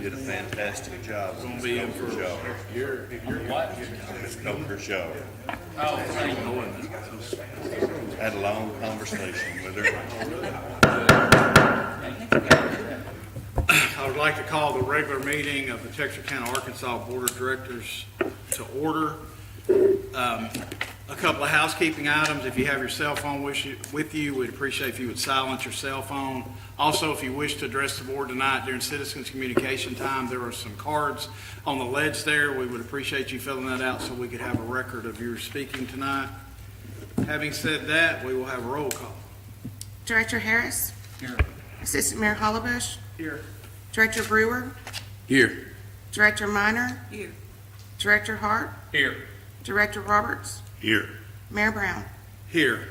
did a fantastic job. Gonna be in for show. your what? Ms. Coker show. Oh, I ain't knowing that. Had a long conversation with her. I would like to call the regular meeting of the Texas County, Arkansas Board of Directors to order. A couple of housekeeping items. If you have your cell phone with you, we'd appreciate if you would silence your cell phone. Also, if you wish to address the board tonight during citizens communication time, there are some cards on the ledge there. We would appreciate you filling that out so we could have a record of your speaking tonight. Having said that, we will have a roll call. Director Harris. Here. Assistant Mayor Hollebush. Here. Director Brewer. Here. Director Minor. Here. Director Hart. Here. Director Roberts. Here. Mayor Brown. Here.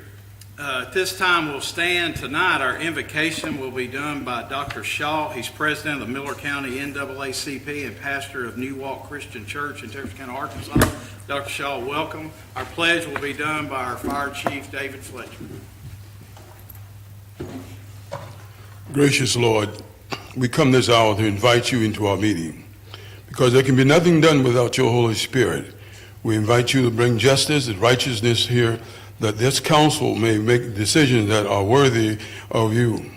At this time, we'll stand tonight. Our invocation will be done by Dr. Shaw. He's president of the Miller County NAACP and pastor of New Walk Christian Church in Texas County, Arkansas. Dr. Shaw, welcome. Our pledge will be done by our fire chief, David Fletcher. Gracious Lord, we come this hour to invite you into our meeting because there can be nothing done without your Holy Spirit. We invite you to bring justice and righteousness here, that this council may make decisions that are worthy of you.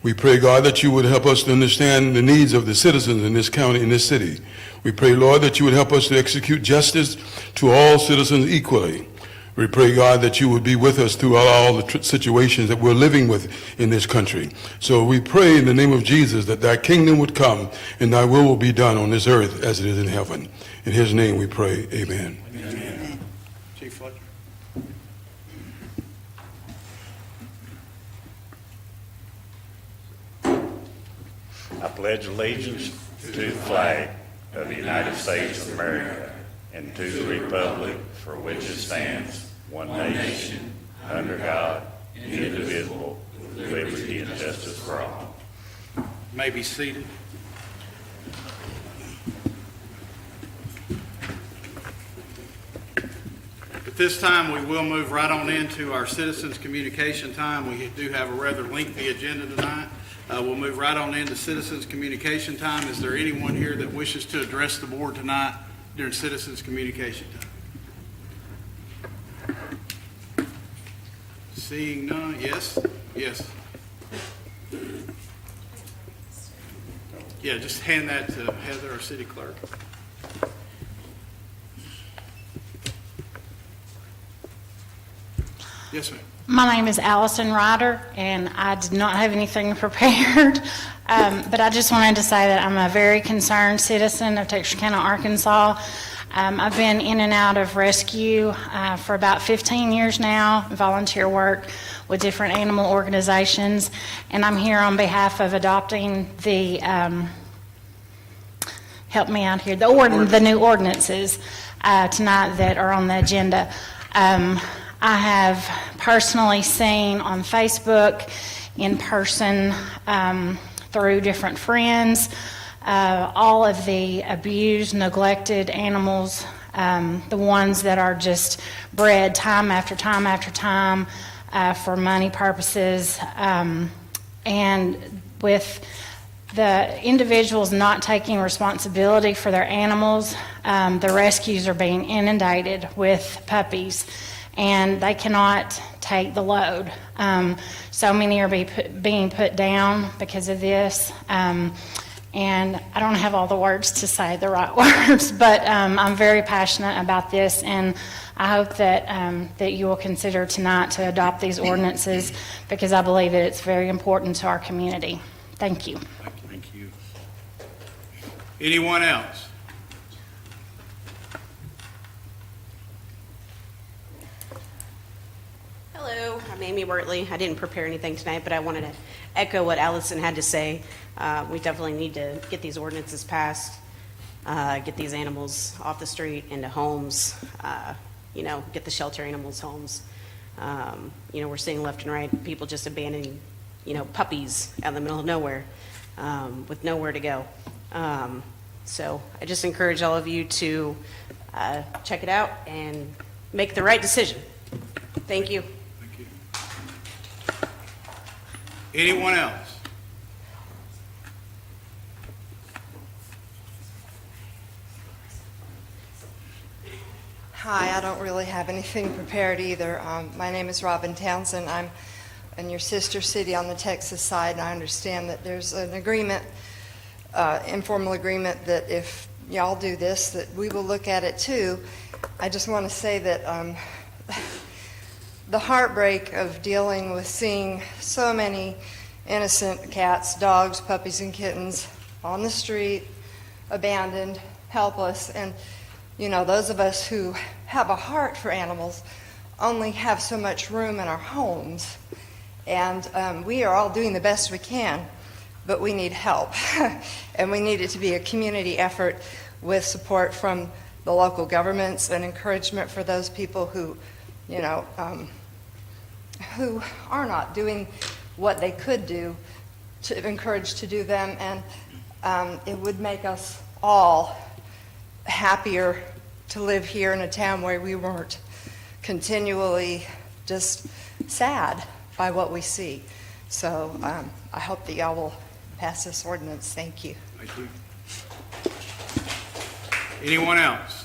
We pray, God, that you would help us to understand the needs of the citizens in this county, in this city. We pray, Lord, that you would help us to execute justice to all citizens equally. We pray, God, that you would be with us throughout all the situations that we're living with in this country. So we pray in the name of Jesus that thy kingdom would come and thy will be done on this earth as it is in heaven. In his name we pray, amen. Amen. Chief Fletcher. I pledge allegiance to the flag of the United States of America and to the republic for which it stands, one nation, under God, indivisible, with liberty and justice for all. May be seated. At this time, we will move right on into our citizens communication time. We do have a rather lengthy agenda tonight. We'll move right on into citizens communication time. Is there anyone here that wishes to address the board tonight during citizens communication time? Seeing none, yes? Yes. Yeah, just hand that to Heather, our city clerk. Yes, ma'am. My name is Allison Ryder, and I did not have anything prepared, but I just wanted to say that I'm a very concerned citizen of Texarkana, Arkansas. I've been in and out of rescue for about 15 years now, volunteer work with different animal organizations, and I'm here on behalf of adopting the, help me out here, the new ordinances tonight that are on the agenda. I have personally seen on Facebook, in person, through different friends, all of the abused, neglected animals, the ones that are just bred time after time after time for money purposes, and with the individuals not taking responsibility for their animals, the rescues are being inundated with puppies, and they cannot take the load. So many are being put down because of this. And I don't have all the words to say the right words, but I'm very passionate about this, and I hope that that you will consider tonight to adopt these ordinances, because I believe that it's very important to our community. Thank you. Thank you. Anyone else? Hello, I'm Amy Wortley. I didn't prepare anything tonight, but I wanted to echo what Allison had to say. We definitely need to get these ordinances passed, get these animals off the street into homes, get the shelter animals homes. We're seeing left and right people just abandoning, puppies out in the middle of nowhere with nowhere to go. So I just encourage all of you to check it out and make the right decision. Thank you. Thank you. Anyone else? Hi, I don't really have anything prepared either. My name is Robin Townsend. I'm in your sister city on the Texas side, and I understand that there's an agreement, informal agreement, that if y'all do this, that we will look at it too. I just want to say that the heartbreak of dealing with seeing so many innocent cats, dogs, puppies, and kittens on the street, abandoned, helpless, and you know, those of us who have a heart for animals only have so much room in our homes. And we are all doing the best we can, but we need help. And we need it to be a community effort with support from the local governments and encouragement for those people who, you know, who are not doing what they could do, to encourage to do them. And it would make us all happier to live here in a town where we weren't continually just sad by what we see. So I hope that y'all will pass this ordinance. Thank you. Thank you. Anyone else?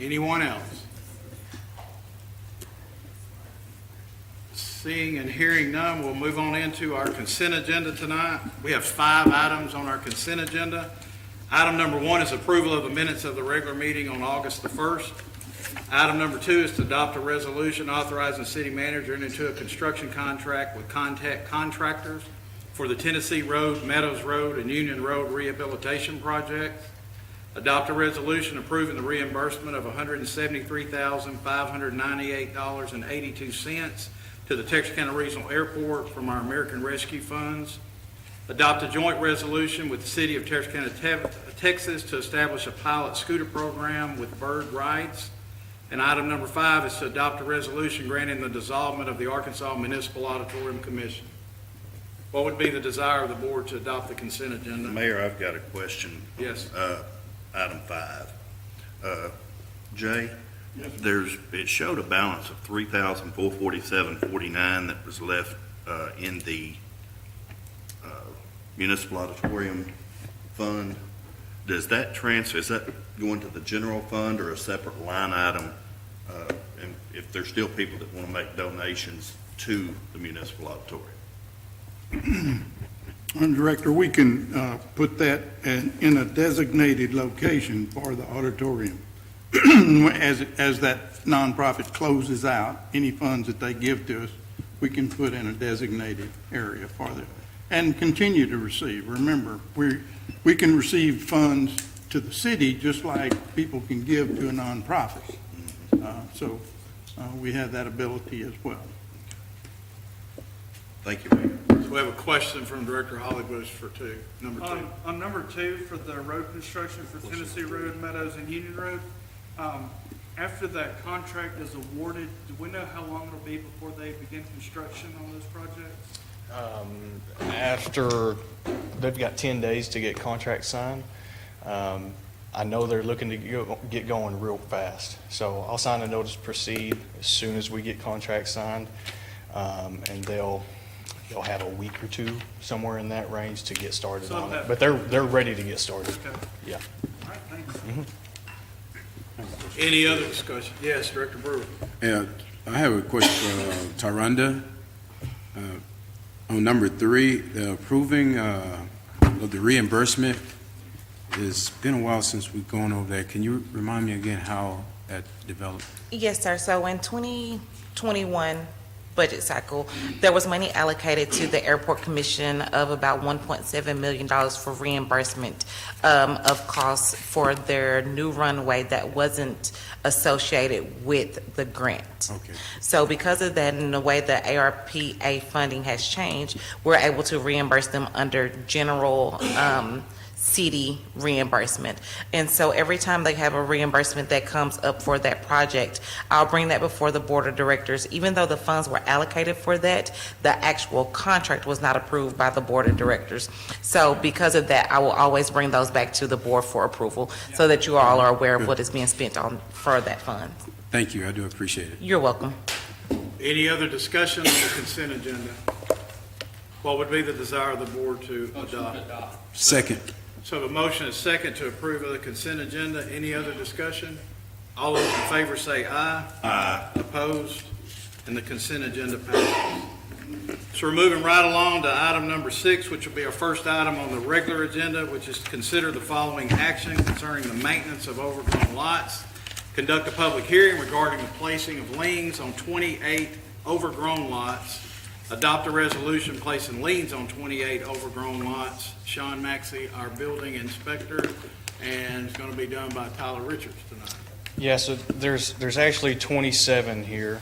Anyone else? Seeing and hearing none, we'll move on into our consent agenda tonight. We have 5 items on our consent agenda. Item number 1 is approval of the minutes of the regular meeting on August the 1st. Item number 2 is to adopt a resolution authorizing city manager into a construction contract with contact contractors for the Tennessee Road, Meadows Road, and Union Road rehabilitation projects. Adopt a resolution approving the reimbursement of $173,598.82 to the Texas County Regional Airport from our American Rescue Funds. Adopt a joint resolution with the City of Texarkana, Texas to establish a pilot scooter program with Bird Rights. And item number 5 is to adopt a resolution granting the dissolvement of the Arkansas Municipal Auditorium Commission. What would be the desire of the board to adopt the consent agenda? Mayor, I've got a question. Yes. Item 5. Jay, it showed a balance of $3,447.49 that was left in the Municipal Auditorium Fund. Does that transfer, is that going to the general fund or a separate line item? And if there's still people that want to make donations to the Municipal Auditorium? Director, we can put that in a designated location for the auditorium. As that nonprofit closes out, any funds that they give to us, we can put in a designated area for them and continue to receive. Remember, we can receive funds to the city just like people can give to a nonprofit. So we have that ability as well. Thank you, Mayor. So we have a question from Director Hollybush for number 2. On number 2, for the road construction for Tennessee Road, Meadows, and Union Road, after that contract is awarded, do we know how long it'll be before they begin construction on those projects? After, they've got 10 days to get contract signed. I know they're looking to get going real fast. So I'll sign a notice to proceed as soon as we get contract signed. And they'll have a week or 2, somewhere in that range, to get started So on it. that- But they're ready to get started. Okay. Yeah. All right, thanks. Any other discussion? Yes, Director Brewer. Yeah, I have a question for Tyranda. On number 3, the approving of the reimbursement. It's been a while since we've gone over that. Can you remind me again how that developed? Yes, sir. So in 2021 budget cycle, there was money allocated to the Airport Commission of about $1.7 million for reimbursement of costs for their new runway that wasn't associated with the grant. Okay. So because of that, and the way the ARPA funding has changed, we're able to reimburse them under general city reimbursement. And so every time they have a reimbursement that comes up for that project, I'll bring that before the board of directors. Even though the funds were allocated for that, the actual contract was not approved by the board of directors. So because of that, I will always bring those back to the board for approval so that you all are aware of what is being spent on for that fund. Thank you, I do appreciate it. You're welcome. Any other discussion on the consent agenda? What would be the desire of the board to adopt? Second. So the motion is second to approve of the consent agenda. Any other discussion? All those in favor say aye. Aye. Opposed? And the consent agenda passes. So we're moving right along to item number 6, which will be our first item on the regular agenda, which is to consider the following action concerning the maintenance of overgrown lots. Conduct a public hearing regarding the placing of liens on 28 overgrown lots. Adopt a resolution placing liens on 28 overgrown lots. Sean Maxey, our building inspector, and it's going to be done by Tyler Richards tonight. Yeah, so there's actually 27 here.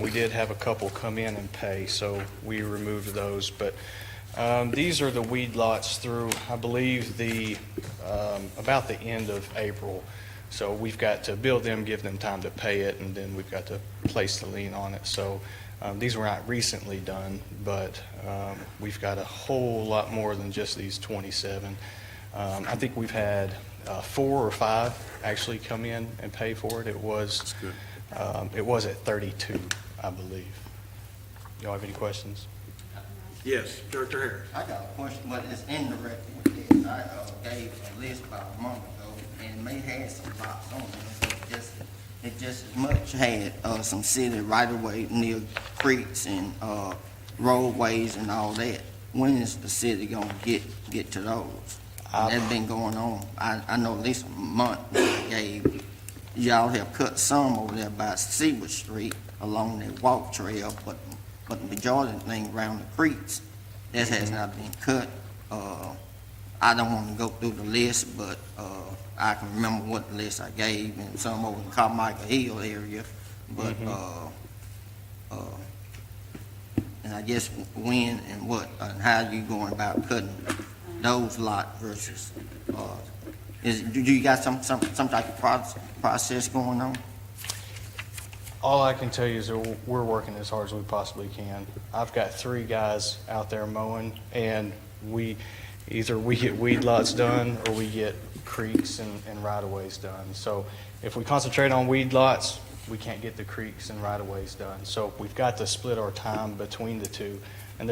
We did have a couple come in and pay, so we removed those. But these are the weed lots through, I believe, about the end of April. So we've got to build them, give them time to pay it, and then we've got to place the lien on it. So these were not recently done, but we've got a whole lot more than just these 27. I think we've had 4 or 5 actually come in and pay for it. It was at 32, I believe. Y'all have any questions? Yes, Director Harris. I got a question, but it's indirect with this. I gave a list about a month ago, and may have some lots on there. It just as much had some city right-of-way near creeks and roadways and all that. When is the city gonna get to those? That's been going on. I know at least a month they gave. Y'all have cut some over there by Seaward Street along that walk trail, but the majority of the thing around the creeks, that has not been cut. I don't want to go through the list, but I can remember what list I gave, and some over in Carmichael Hill area. But and I guess when and what and how you going about cutting those lots versus do you got some type of process going on? All I can tell you is that we're working as hard as we possibly can. I've got 3 guys out there mowing, and either we get weed lots done or we get creeks and right-of-ways done. So if we concentrate on weed lots, we can't get the creeks and right-of-ways done. So we've got to split our time between the two, and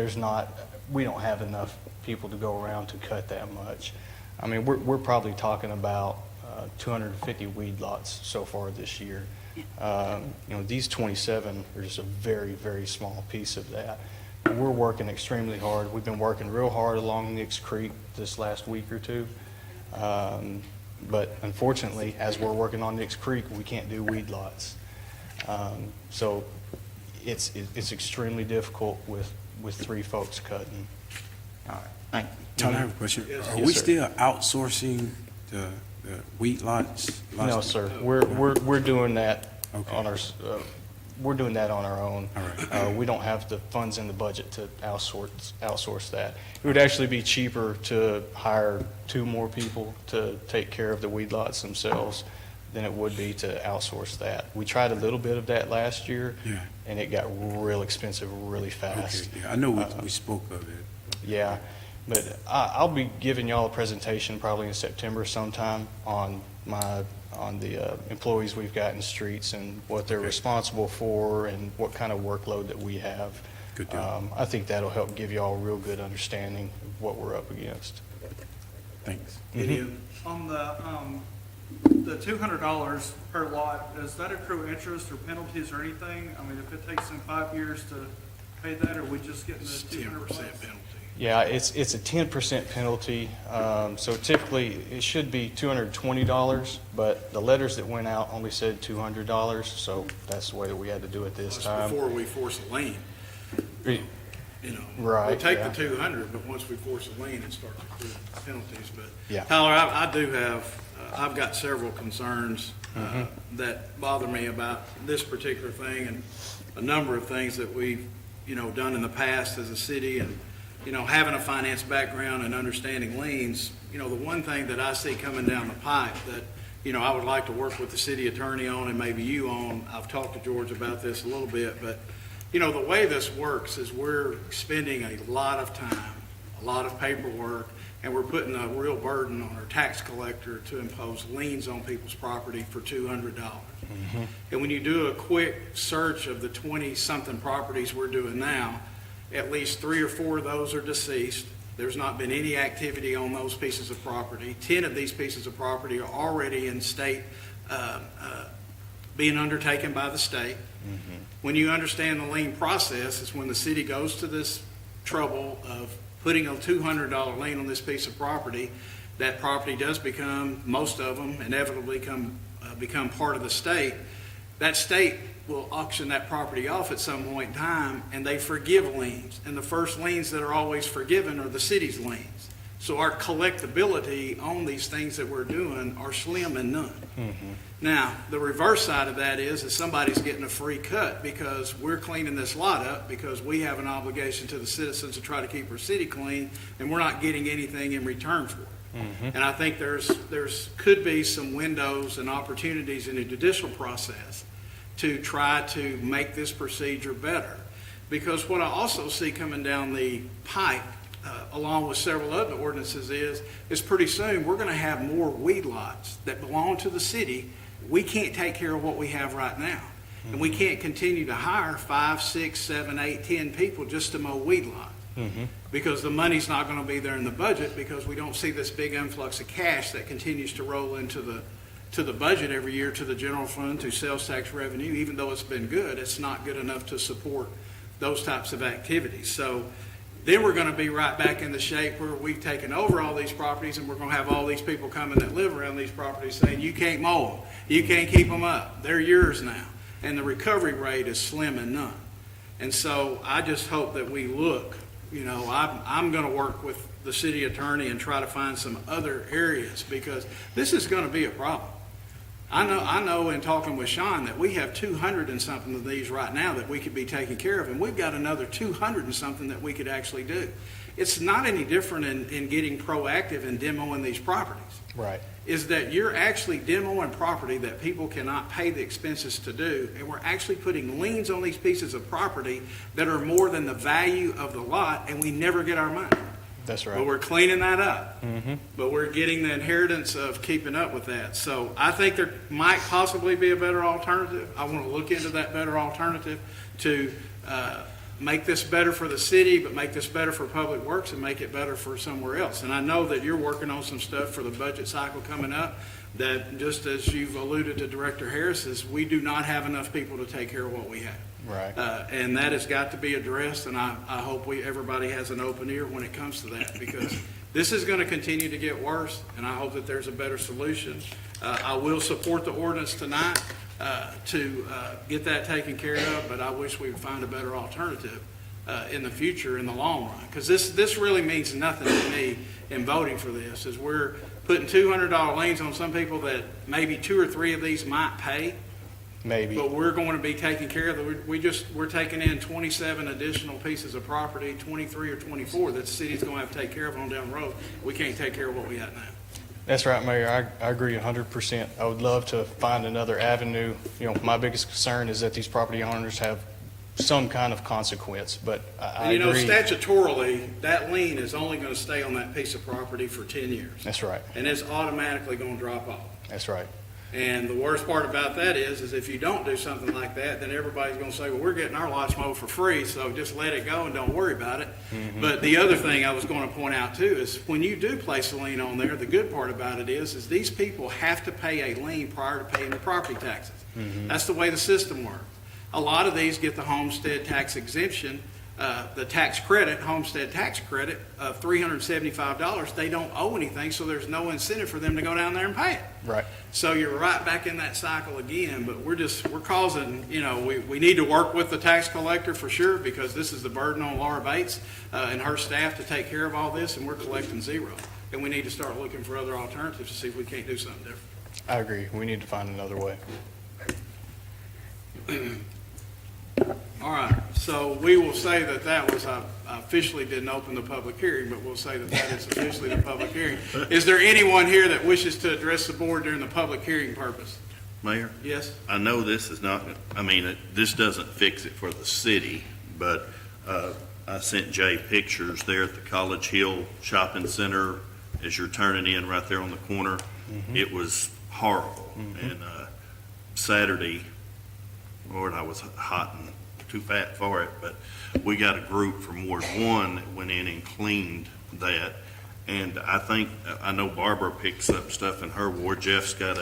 we don't have enough people to go around to cut that much. I mean, we're probably talking about 250 weed lots so far this year. These 27 are just a very, very small piece of that. We're working extremely hard. We've been working real hard along Nix Creek this last week or two. But unfortunately, as we're working on Nix Creek, we can't do weed lots. So it's extremely difficult with 3 folks cutting. All right, thank you. Tyler, I have a question. Yes. Are Yes, we sir. still outsourcing the wheat lots? No, sir. We're doing that Okay. on our, we're doing that on our own. All right. We don't have the funds in the budget to outsource that. It would actually be cheaper to hire 2 more people to take care of the weed lots themselves than it would be to outsource that. We tried a little bit of that last year, Yeah. and it got real expensive really fast. Okay, yeah, I know we spoke of it. Yeah, but I'll be giving y'all a presentation probably in September sometime on the employees we've got in the streets and what they're Okay. responsible for and what kind of workload that we have. Good deal. I think that'll help give y'all a real good understanding of what we're up against. Thanks. On the $200 per lot, does that accrue interest or penalties or anything? I mean, if it takes them 5 years to pay that, are we just getting the 200%? penalty. Yeah, it's a 10% penalty, so typically it should be $220, but the letters that went out only said $200, so that's the way that we had to do it this That's time. before we force a lien, you know. Right, We take yeah. the 200, but once we force a lien, it starts accruing penalties. But Yeah. Tyler, I do have, I've got several concerns that bother me about this particular thing and a number of things that we've, done in the past as a city. And having a finance background and understanding liens, the one thing that I see coming down the pipe that, I would like to work with the city attorney on and maybe you on, I've talked to George about this a little bit, but, the way this works is we're spending a lot of time, a lot of paperwork, and we're putting a real burden on our tax collector to impose liens on people's property for $200. And when you do a quick search of the 20-something properties we're doing now, at least 3 or 4 of those are deceased. There's not been any activity on those pieces of property. 10 of these pieces of property are already in state, being undertaken by the state. When you understand the lien process, is when the city goes to this trouble of putting a $200 lien on this piece of property, that property does become, most of them inevitably become part of the state. That state will auction that property off at some point in time, and they forgive liens. And the first liens that are always forgiven are the city's liens. So our collectability on these things that we're doing are slim and none. Now, the reverse side of that is somebody's getting a free cut because we're cleaning this lot up because we have an obligation to the citizens to try to keep our city clean, and we're not getting anything in return for it. And I think there's could be some windows and opportunities in the judicial process to try to make this procedure better. Because what I also see coming down the pipe, along with several other ordinances, is pretty soon we're going to have more weed lots that belong to the city. We can't take care of what we have right now. And we can't continue to hire 5, 6, 7, 8, 10 people just to mow weed lots. Because the money's not going to be there in the budget because we don't see this big influx of cash that continues to roll into the budget every year, to the general fund, to sales tax revenue. Even though it's been good, it's not good enough to support those types of activities. So then we're going to be right back in the shape where we've taken over all these properties, and we're going to have all these people coming that live around these properties saying, you can't mow them, you can't keep them up, they're yours now. And the recovery rate is slim and none. And so I just hope that we look, I'm going to work with the city attorney and try to find some other areas, because this is going to be a problem. I know in talking with Sean that we have 200 and something of these right now that we could be taking care of, and we've got another 200 and something that we could actually do. It's not any different in getting proactive and demoing these properties. Right. Is that you're actually demoing property that people cannot pay the expenses to do, and we're actually putting liens on these pieces of property that are more than the value of the lot, and we never get our money. That's But right. we're cleaning that up. But we're getting the inheritance of keeping up with that. So I think there might possibly be a better alternative. I want to look into that better alternative to make this better for the city, but make this better for Public Works and make it better for somewhere else. And I know that you're working on some stuff for the budget cycle coming up that, just as you've alluded to Director Harris, is we do not have enough people to take care of what we have. Right. And that has got to be addressed, and I hope everybody has an open ear when it comes to that, because this is going to continue to get worse, and I hope that there's a better solution. I will support the ordinance tonight to get that taken care of, but I wish we would find a better alternative in the future, in the long run, because this really means nothing to me in voting for this, is we're putting $200 liens on some people that maybe 2 or 3 of these might pay. Maybe. But we're going to be taking care of we're taking in 27 additional pieces of property, 23 or 24, that the city's going to have to take care of on down the road. We can't take care of what we got now. That's right, Mayor. I agree 100%. I would love to find another avenue. My biggest concern is that these property owners have some kind of consequence, but I And agree. statutorily, that lien is only going to stay on that piece of property for 10 years. That's right. And it's automatically going to drop off. That's right. And the worst part about that is if you don't do something like that, then everybody's going to say, well, we're getting our lots mowed for free, so just let it go and don't worry about it. But the other thing I was going to point out too is when you do place a lien on there, the good part about it is these people have to pay a lien prior to paying the property taxes. That's the way the system works. A lot of these get the homestead tax exemption, the tax credit, homestead tax credit of $375. They don't owe anything, so there's no incentive for them to go down there and pay it. Right. So you're right back in that cycle again, but we're causing, we need to work with the tax collector for sure, because this is the burden on Laura Bates and her staff to take care of all this, and we're collecting zero. And we need to start looking for other alternatives to see if we can't do something different. I agree. We need to find another way. All right, so we will say that was, I officially didn't open the public hearing, but we'll say that is officially the public hearing. Is there anyone here that wishes to address the board during the public hearing purpose? Mayor, Yes? I know this is not, this doesn't fix it for the city, but I sent Jay pictures there at the College Hill Shopping Center as you're turning in right there on the corner. It was horrible. And Saturday, Lord, I was hot and too fat for it, but we got a group from Ward 1 that went in and cleaned that. And I know Barbara picks up stuff in her ward. Jeff's got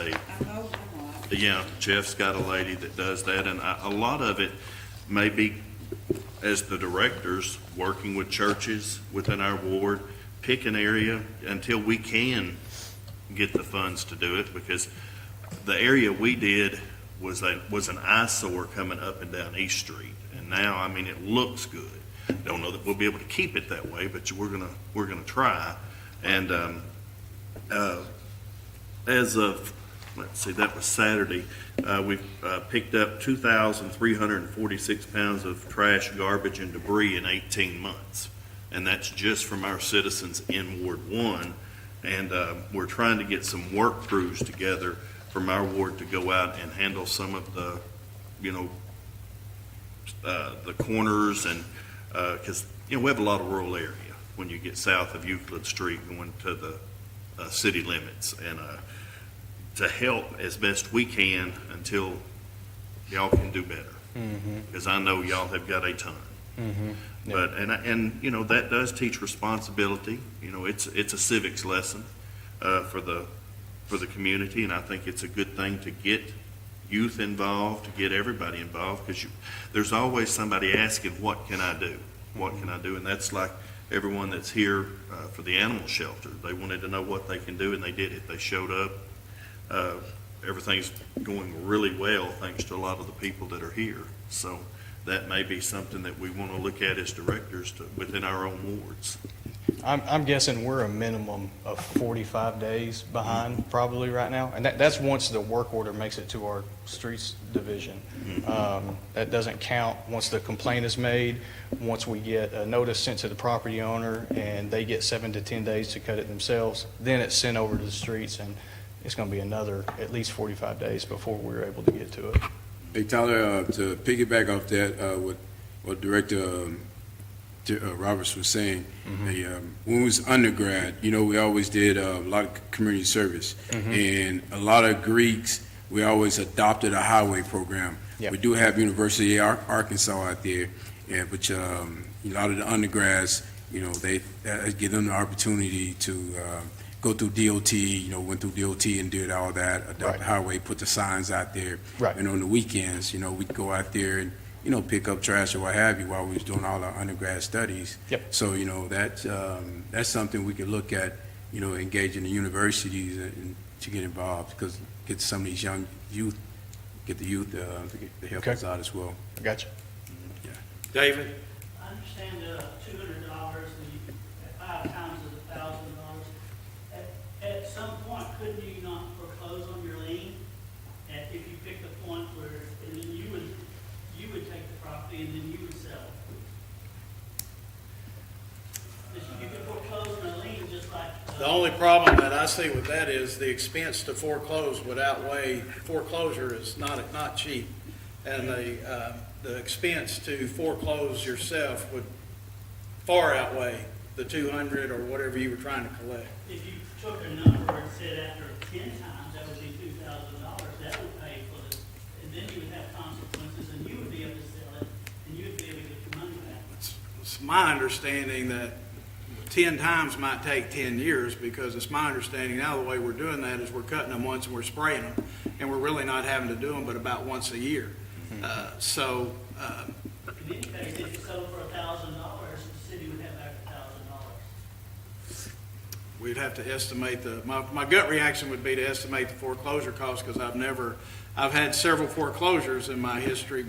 Jeff's got a lady that does that. And a lot of it may be, as the directors, working with churches within our ward, pick an area until we can get the funds to do it, because the area we did was an eyesore coming up and down East Street. And now, I mean, it looks good. Don't know that we'll be able to keep it that way, but we're gonna try. And as of, let's see, that was Saturday, we've picked up 2,346 pounds of trash, garbage, and debris in 18 months. And that's just from our citizens in Ward 1. And we're trying to get some work crews together from our ward to go out and handle some of the, the corners, and because we have a lot of rural area when you get south of Euclid Street going to the city limits, and to help as best we can until y'all can do better, because I know y'all have got a ton. Yeah. But and that does teach responsibility. It's a civics lesson for the community, and I think it's a good thing to get youth involved, to get everybody involved, because there's always somebody asking, what can I do? What can I do? And that's like everyone that's here for the animal shelter. They wanted to know what they can do, and they did it. They showed up. Everything's going really well thanks to a lot of the people that are here. So that may be something that we want to look at as directors within our own wards. I'm guessing we're a minimum of 45 days behind probably right now. And that's once the work order makes it to our streets division. That doesn't count once the complaint is made, once we get a notice sent to the property owner and they get 7 to 10 days to cut it themselves. Then it's sent over to the streets, and it's going to be another at least 45 days before we're able to get to it. Hey, Tyler, to piggyback off that, what Director Roberts was saying, when we was undergrad, we always did a lot of community service. And a lot of Greeks, we always adopted a highway program. Yep. We do have University of Arkansas out there, which a lot of the undergrads, they give them the opportunity to go through DOT, went through DOT and did all that, adopt the highway, put the signs out there. Right. And on the weekends, we'd go out there and, pick up trash or what have you while we was doing all our undergrad studies. Yep. So, that's something we could look at, engaging the universities and to get involved, because get some of these young youth, get the youth to help us out as well. I got you. David? I understand $200, at 5 times is $1,000. At some point, couldn't you not foreclose on your lien? If you picked a point where, and then you would take the property and then you would sell it? You could foreclose on a lien just like. The only problem that I see with that is the expense to foreclose would outweigh, foreclosure is not cheap. And the expense to foreclose yourself would far outweigh the 200 or whatever you were trying to collect. If you took a number and said after 10 times, that would be $2,000, that would pay for the, and then you would have consequences, and you would be able to sell it, and you would be able to get your money back. It's my understanding that 10 times might take 10 years, because it's my understanding now the way we're doing that is we're cutting them once and we're spraying them, and we're really not having to do them but about once a year. In any case, if you sold for $1,000, the city would have back $1,000. We'd have to estimate my gut reaction would be to estimate the foreclosure cost, because I've had several foreclosures in my history,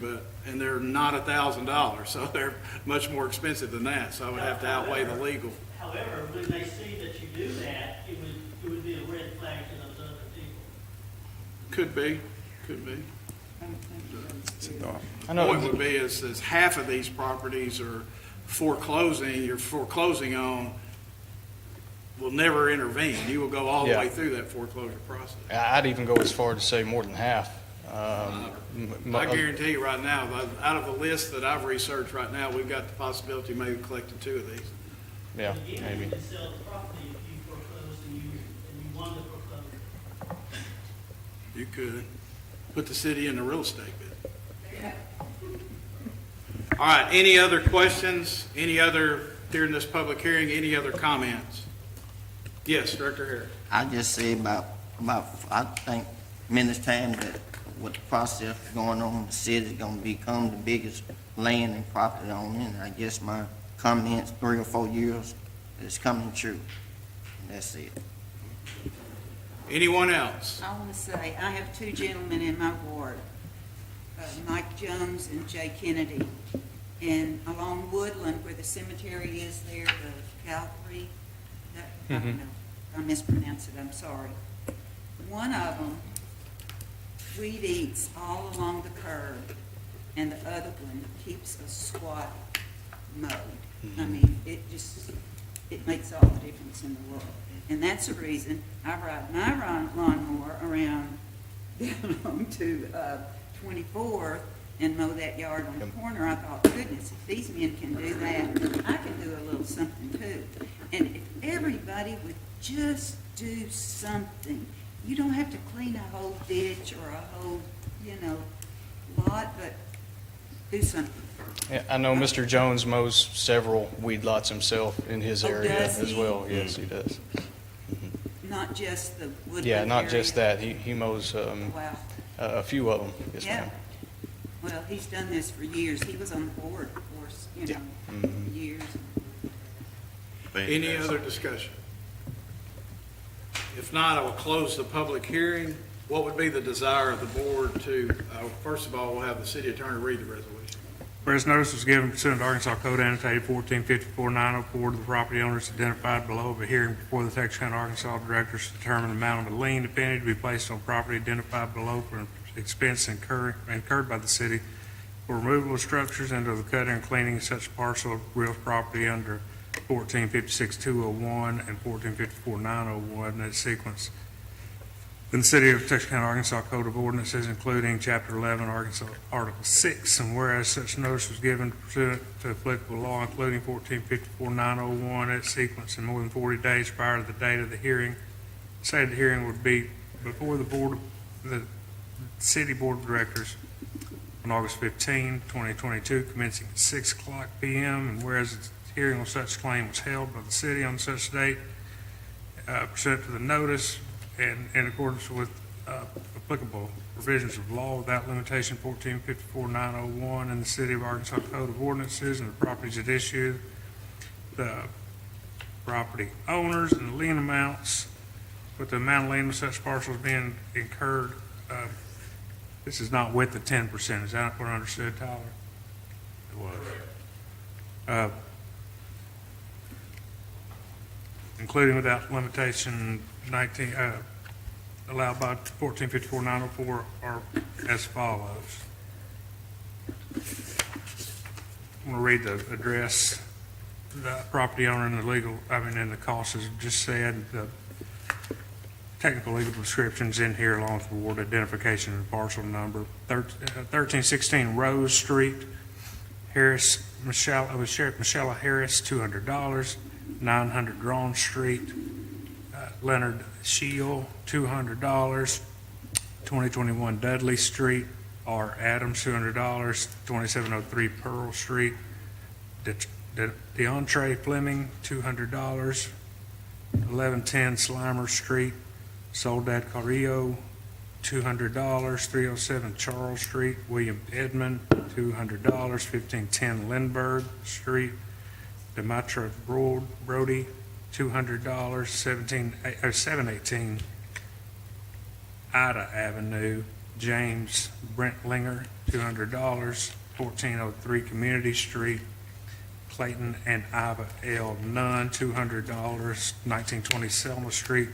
and they're not $1,000, so they're much more expensive than that, so I would have to outweigh the legal. However, when they see that you do that, it would be a red flag to those other people. Could be. It's a thought. I know. Point would be is half of these properties are you're foreclosing on, will never intervene. You will go all the Yeah. way through that foreclosure process. I'd even go as far to say more than half. I guarantee you right now, out of the list that I've researched right now, we've got the possibility of maybe collecting 2 of these. Yeah, Again, maybe. you can sell the property if you foreclose and wanted to foreclose it. You could put the city in the real estate business. All right, any other questions? During this public hearing, any other comments? Yes, Director Harris. I just say about, I think many times that with the process going on, the city's gonna become the biggest land and property owner, and I guess my comments, 3 or 4 years, is coming true. That's it. Anyone else? I want to say, I have two gentlemen in my ward, Mike Jones and Jay Kennedy. And along Woodland, where the cemetery is there, the Calvary, I don't know, I mispronounced it, I'm sorry. One of them, weed eats all along the curb, and the other one keeps a squat mode. I mean, it makes all the difference in the world. And that's the reason I ride my lawnmower around down onto 24th and mow that yard on the corner. I thought, goodness, if these men can do that, I can do a little something too. And if everybody would just do something, you don't have to clean a whole ditch or a whole, lot, but do something. Yeah, I know Mr. Jones mows several weed lots himself in his Oh, area does as he? well. Yes, he does. Not just the Woodland Yeah, not just area. that. He mows Wow. a few of them. Yes, Yeah. ma'am. Well, he's done this for years. He was on the board, of course, Yeah. for years. Any Fantastic. other discussion? If not, I will close the public hearing. What would be the desire of the board to, first of all, we'll have the city attorney read the resolution. Whereas notice was given pursuant to Arkansas Code annotated 1454-904 to the property owners identified below of a hearing before the Texarkana, Arkansas directors to determine the amount of a lien, if any, to be placed on property identified below for expense incurred by the city for removal of structures and of the cutting and cleaning of such parcel of real property under 1456-201 and 1454-901 in that sequence. In the City of Texarkana, Arkansas Code of Ordinances, including Chapter 11, Arkansas Article 6, and whereas such notice was given pursuant to applicable law, including 1454-901 at sequence in more than 40 days prior to the date of the hearing, say the hearing would be before the City Board of Directors on August 15, 2022, commencing at 6 o'clock p.m., and whereas the hearing on such claim was held by the city on such date, pursuant to the notice and in accordance with applicable provisions of law without limitation 1454-901 in the City of Arkansas Code of Ordinances and the properties at issue, the property owners and the lien amounts, with the amount of lien of such parcels being incurred. This is not with the 10%. Is that what I understood, Tyler? It was. Including without limitation 19, allowed by 1454-904 are as follows. I'm going to read the address, the property owner and and the cost is just said. The technical legal descriptions in here along with the ward identification and parcel number. 1316 Rose Street, Harris, Sheriff Michelle Harris, $200. 900 Grant Street, Leonard Shield, $200. 2021 Dudley Street, R. Adams, $200. 2703 Pearl Street, DeAndre Fleming, $200. 1110 Slimer Street, Soledad Carrillo, $200. 307 Charles Street, William Edmond, $200. 1510 Lindbergh Street, Demetra Brody, $200. 718 Ida Avenue, James Brentlinger, $200. 1403 Community Street, Clayton and Iva L. Nunn, $200. 1920 Selma Street,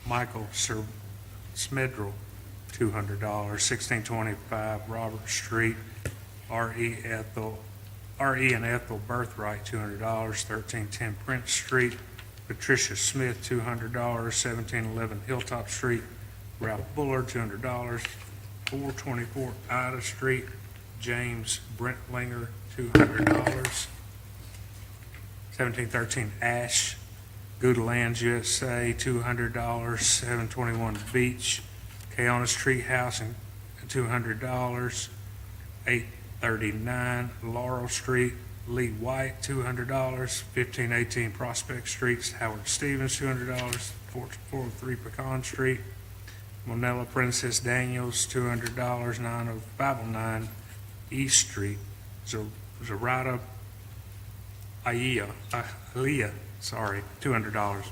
Michael Smedrell, $200. 1625 Robert Street, R.E. and Ethel Birthright, $200. 1310 Prince Street, Patricia Smith, $200. 1711 Hilltop Street, Ralph Bullard, $200. 424 Ida Street, James Brentlinger, $200. 1713 Ash Goodalands USA, $200. 721 Beach, Kaona's Tree House, and $200. 839 Laurel Street, Lee White, $200. 1518 Prospect Street, Howard Stevens, $200. 403 Pecan Street, Monella Princess Daniels, $200. 509 East Street, Zarata Aaliyah, sorry, $200.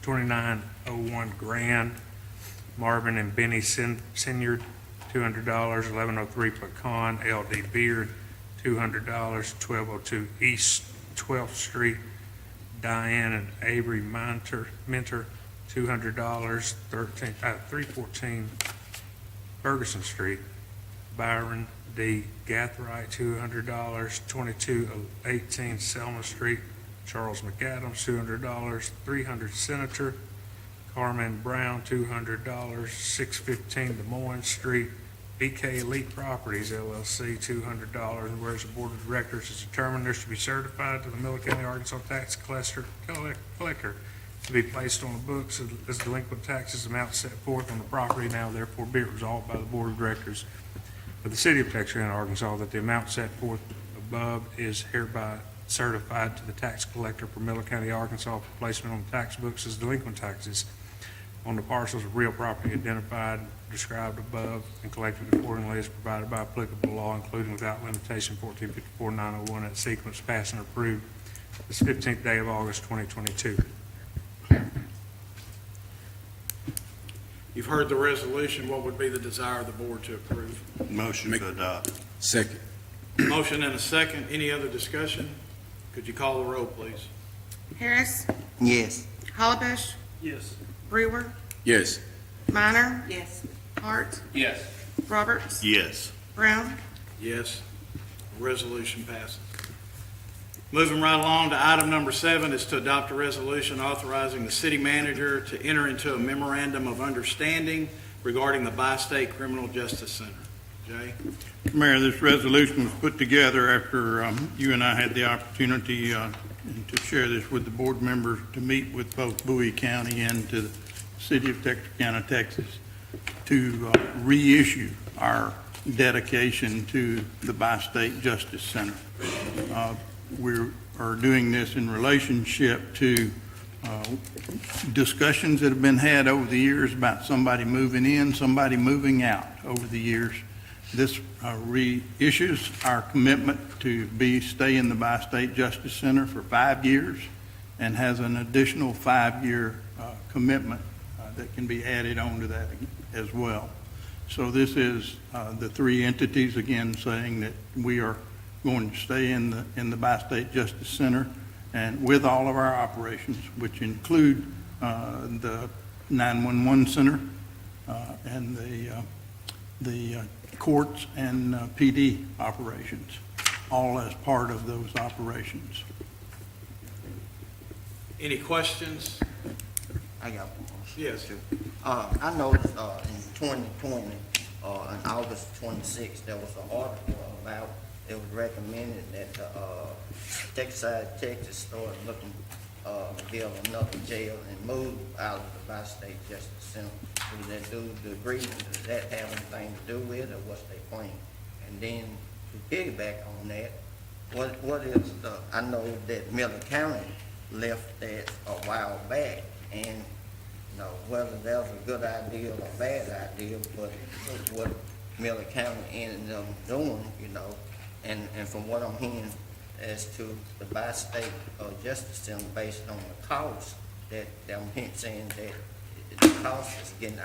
2901 Grand, Marvin and Benny Senior, $200. 1103 Pecan, LD Beard, $200. 1202 East 12th Street, Diane and Avery Minter, $200. 314 Ferguson Street, Byron D. Gathright, $200. 2218 Selma Street, Charles McAdams, $200. 300 Senator, Carmen Brown, $200. 615 Des Moines Street, BK Elite Properties LLC, $200. And whereas the Board of Directors has determined there should be certified to the Miller County, Arkansas tax collector to be placed on the books as delinquent taxes amount set forth on the property. Now therefore be it resolved by the Board of Directors of the City of Texarkana, Arkansas, that the amount set forth above is hereby certified to the tax collector for Miller County, Arkansas, for placement on the tax books as delinquent taxes on the parcels of real property identified, described above, and collected accordingly as provided by applicable law, including without limitation 1454-901, at sequence passed and approved this 15th day of August 2022. You've heard the resolution. What would be the desire of the board to approve? Motion to adopt. Second. Motion and a second. Any other discussion? Could you call the roll, please? Harris, Yes. Hollabush, Yes. Brewer, Yes. Minor, Yes. Hart, Yes. Roberts, Yes. Brown. Yes. Resolution passes. Moving right along to item number 7 is to adopt a resolution authorizing the city manager to enter into a memorandum of understanding regarding the Bi-State Criminal Justice Center. Jay? Mayor, this resolution was put together after you and I had the opportunity to share this with the board members, to meet with both Bowie County and to the city of Texarkana, Texas, to reissue our dedication to the Bi-State Justice Center. We are doing this in relationship to discussions that have been had over the years about somebody moving in, somebody moving out over the years. This reissues our commitment to stay in the Bi-State Justice Center for 5 years, and has an additional 5-year commitment that can be added on to that as well. So this is the three entities again saying that we are going to stay in the Bi-State Justice Center, and with all of our operations, which include the 911 center and the courts and PD operations, all as part of those operations. Any questions? I got one. Yes. I noticed in 2020, on August 26th, there was an article about, it was recommended that Texas started looking to build another jail and move out of the Bi-State Justice Center. Do the agreement, does that have anything to do with it, or what's their plan? And then to piggyback on that, what is I know that Miller County left that a while back, and whether that was a good idea or a bad idea, but what Miller County ended up doing, and from what I'm hearing as to the Bi-State Justice Center, based on the cost, that I'm saying that the cost is getting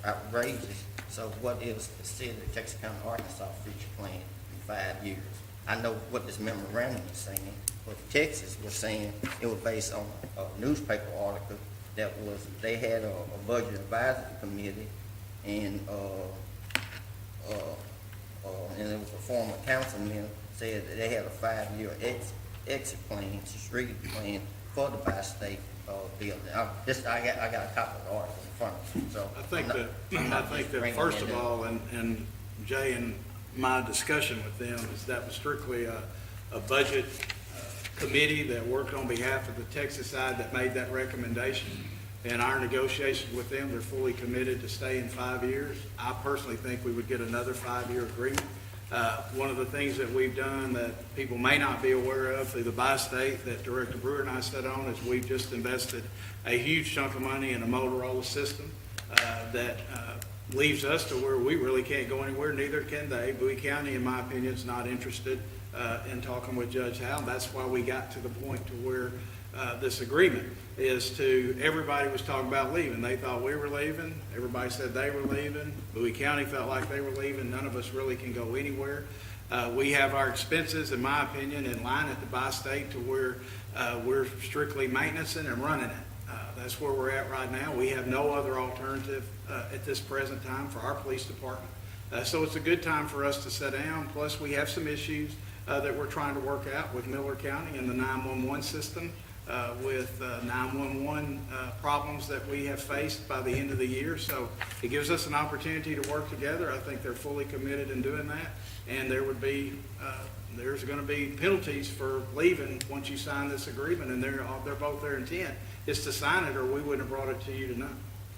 outrageous. So what is the city of Texarkana, Arkansas future plan in 5 years? I know what this memorandum is saying, but Texas was saying it was based on a newspaper article that was, they had a budget advisory committee, and it was a former councilman said that they had a 5-year exit plan, strategic plan for the Bi-State building. I got a copy of the article in front of me, so. I think that first of all, and Jay and my discussion with them is that was strictly a budget committee that worked on behalf of the Texas side that made that recommendation. And our negotiations with them, they're fully committed to stay in 5 years. I personally think we would get another 5-year agreement. One of the things that we've done that people may not be aware of through the bi-state that Director Brewer and I sat on is we've just invested a huge chunk of money in a Motorola system that leaves us to where we really can't go anywhere, neither can they. Bowie County, in my opinion, is not interested in talking with Judge Howe. That's why we got to the point to where this agreement is to, everybody was talking about leaving. They thought we were leaving. Everybody said they were leaving. Bowie County felt like they were leaving. None of us really can go anywhere. We have our expenses, in my opinion, in line at the bi-state to where we're strictly maintaining and running it. That's where we're at right now. We have no other alternative at this present time for our police department. So it's a good time for us to sit down. Plus, we have some issues that we're trying to work out with Miller County and the 911 system, with 911 problems that we have faced by the end of the year. So it gives us an opportunity to work together. I think they're fully committed in doing that. And there would be, there's going to be penalties for leaving once you sign this agreement, and they're both their intent is to sign it, or we wouldn't have brought it to you tonight.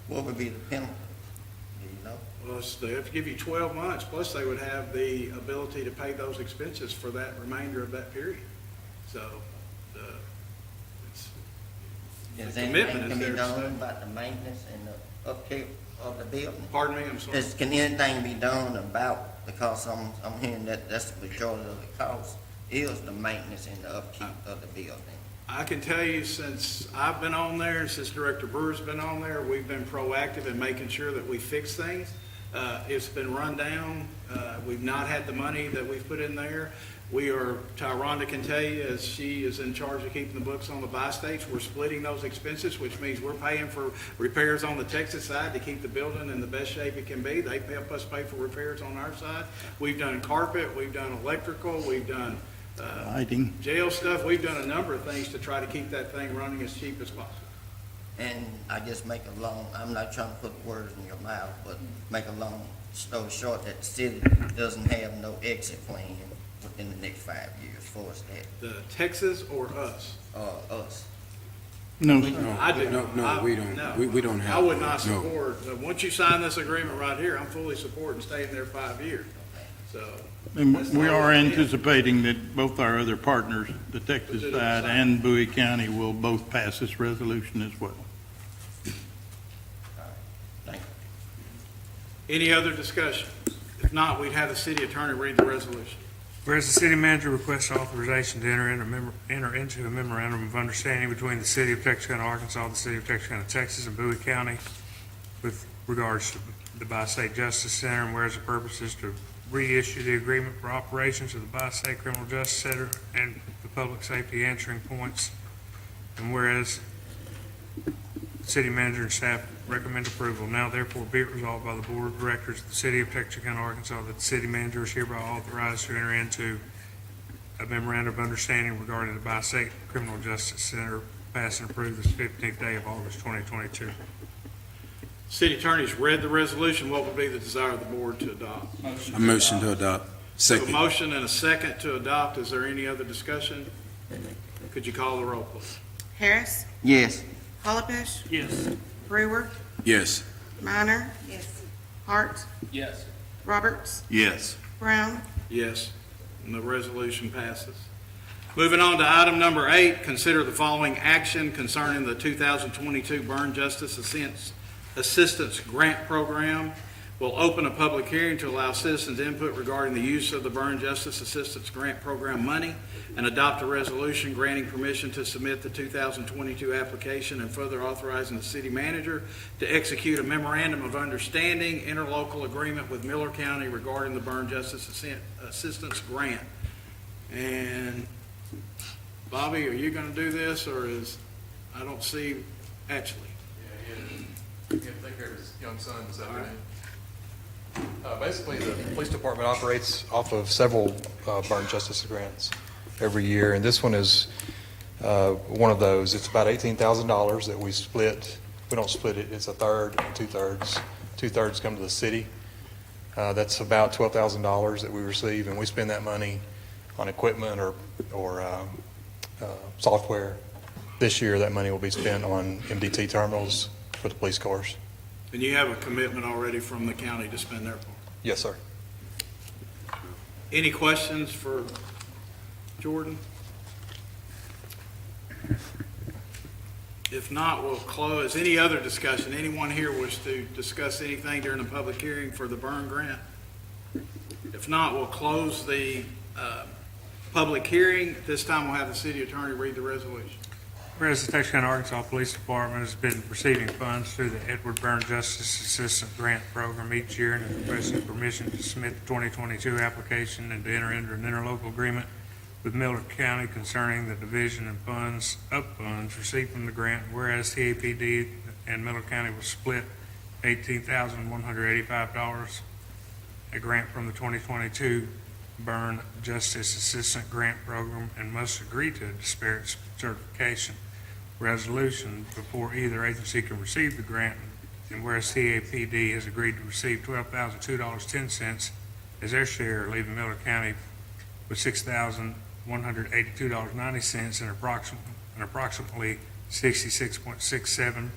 What would be the penalty? Do you know? Well, they have to give you 12 months, plus they would have the ability to pay those expenses for that remainder of that period. So, Is the anything commitment is can be there to done stay. about the maintenance and the upkeep of the building? Pardon me, I'm sorry. Can anything be done about, because I'm hearing that that's the majority of the cost, is the maintenance and the upkeep of the building? I can tell you, since I've been on there, since Director Brewer's been on there, we've been proactive in making sure that we fix things. It's been run down. We've not had the money that we've put in there. Tyranda can tell you, as she is in charge of keeping the books on the bi-states, we're splitting those expenses, which means we're paying for repairs on the Texas side to keep the building in the best shape it can be. They help us pay for repairs on our side. We've done carpet, we've done electrical, we've done Lighting. jail stuff. We've done a number of things to try to keep that thing running as cheap as possible. And I just make a long, I'm not trying to put words in your mouth, but make a long story short, that the city doesn't have no exit plan within the next 5 years for us that, The Texas or us? us. No, I do. No, we don't. No. We don't have. I would not no. support, once you sign this agreement right here, I'm fully supporting staying there 5 years. So, and we are anticipating that both our other partners, the Texas side and Bowie County, will both pass this resolution as well. Thank you. any other discussion? If not, we'd have the city attorney read the resolution. Whereas the city manager requests authorization to enter into a memorandum of understanding between the city of Texarkana, Arkansas, the city of Texarkana, Texas, and Bowie County with regards to the Bi-State Justice Center, and whereas the purpose is to reissue the agreement for operations of the Bi-State Criminal Justice Center and the public safety answering points, and whereas the city manager and staff recommend approval, now therefore be it resolved by the Board of Directors of the City of Texarkana, Arkansas, that the city manager is hereby authorized to enter into a memorandum of understanding regarding the Bi-State Criminal Justice Center, pass and approve this 15th day of August 2022. City attorney's read the resolution. What would be the desire of the board to adopt? A motion to adopt. So a Second. motion and a second to adopt. Is there any other discussion? Could you call the roll, please? Harris, Yes. Hollowbush, Yes. Brewer, Yes. Minor, Yes. Hart, Yes. Roberts, Yes. Brown, Yes, and the resolution passes. Moving on to item number 8, consider the following action concerning the 2022 Burn Justice Assistance Grant Program. We'll open a public hearing to allow citizens input regarding the use of the Burn Justice Assistance Grant Program money and adopt a resolution granting permission to submit the 2022 application and further authorizing the city manager to execute a memorandum of understanding, interlocal agreement with Miller County regarding the Burn Justice Assistance Grant. And Bobby, are you going to do this, or I don't see Ashley? He had to take care of his young son this afternoon. Basically, the police department operates off of several burn justice grants every year, and this one is one of those. It's about $18,000 that we split. We don't split it. It's a third and two-thirds. Two-thirds come to the city. That's about $12,000 that we receive, and we spend that money on equipment or software. This year, that money will be spent on MDT terminals for the police cars. And you have a commitment already from the county to spend their part. Yes, sir. Any questions for Jordan? If not, we'll close. Any other discussion? Anyone here wish to discuss anything during the public hearing for the burn grant? If not, we'll close the public hearing. At this time, we'll have the city attorney read the resolution. Whereas the Texarkana, Arkansas Police Department has been receiving funds through the Edward Byrne Justice Assistant Grant Program each year and is requesting permission to submit the 2022 application and to enter into an interlocal agreement with Miller County concerning the division and funds received from the grant. Whereas TAPD and Miller County will split $18,185, a grant from the 2022 Byrne Justice Assistant Grant Program, and must agree to a disparate certification resolution before either agency can receive the grant. And whereas TAPD has agreed to receive $12,002.10 as their share, leaving Miller County with $6,182.90 and approximately 66.67%,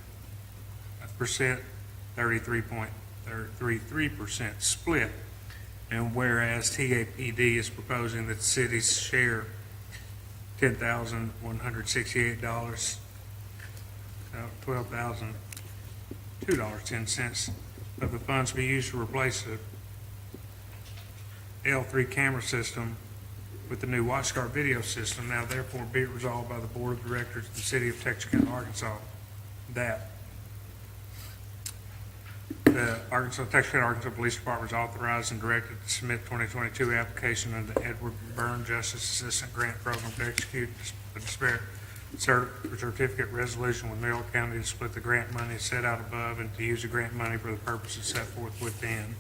33% split. And whereas TAPD is proposing that the city's share $10,168, $12,002.10 of the funds be used to replace the L3 camera system with the new WatchGuard video system. Now therefore be it resolved by the Board of Directors of the City of Texarkana, Arkansas, that the Texarkana, Arkansas Police Department is authorized and directed to submit 2022 application under the Edward Byrne Justice Assistant Grant Program to execute a disparate certificate resolution with Miller County to split the grant money set out above and to use the grant money for the purposes set forth within.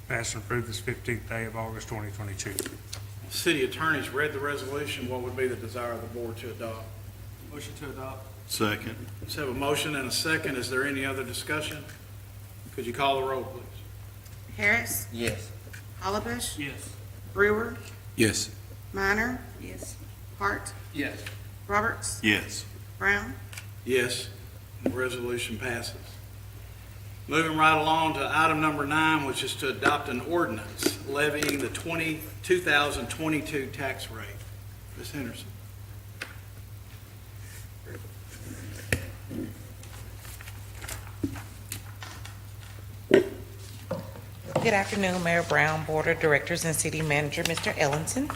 Passed and approved this 15th day of August 2022. City attorney's read the resolution. What would be the desire of the board to adopt? Motion to adopt. Second. Let's have a motion and a second. Is there any other discussion? Could you call the roll, please? Harris, Yes. Hollabush, Yes. Brewer, Yes. Minor, Yes. Hart, Yes. Roberts, Yes. Brown. Yes, the resolution passes. Moving right along to item number 9, which is to adopt an ordinance levying the 2022 tax rate. Ms. Henderson. Good afternoon, Mayor Brown, Board of Directors, and City Manager, Mr. Ellington.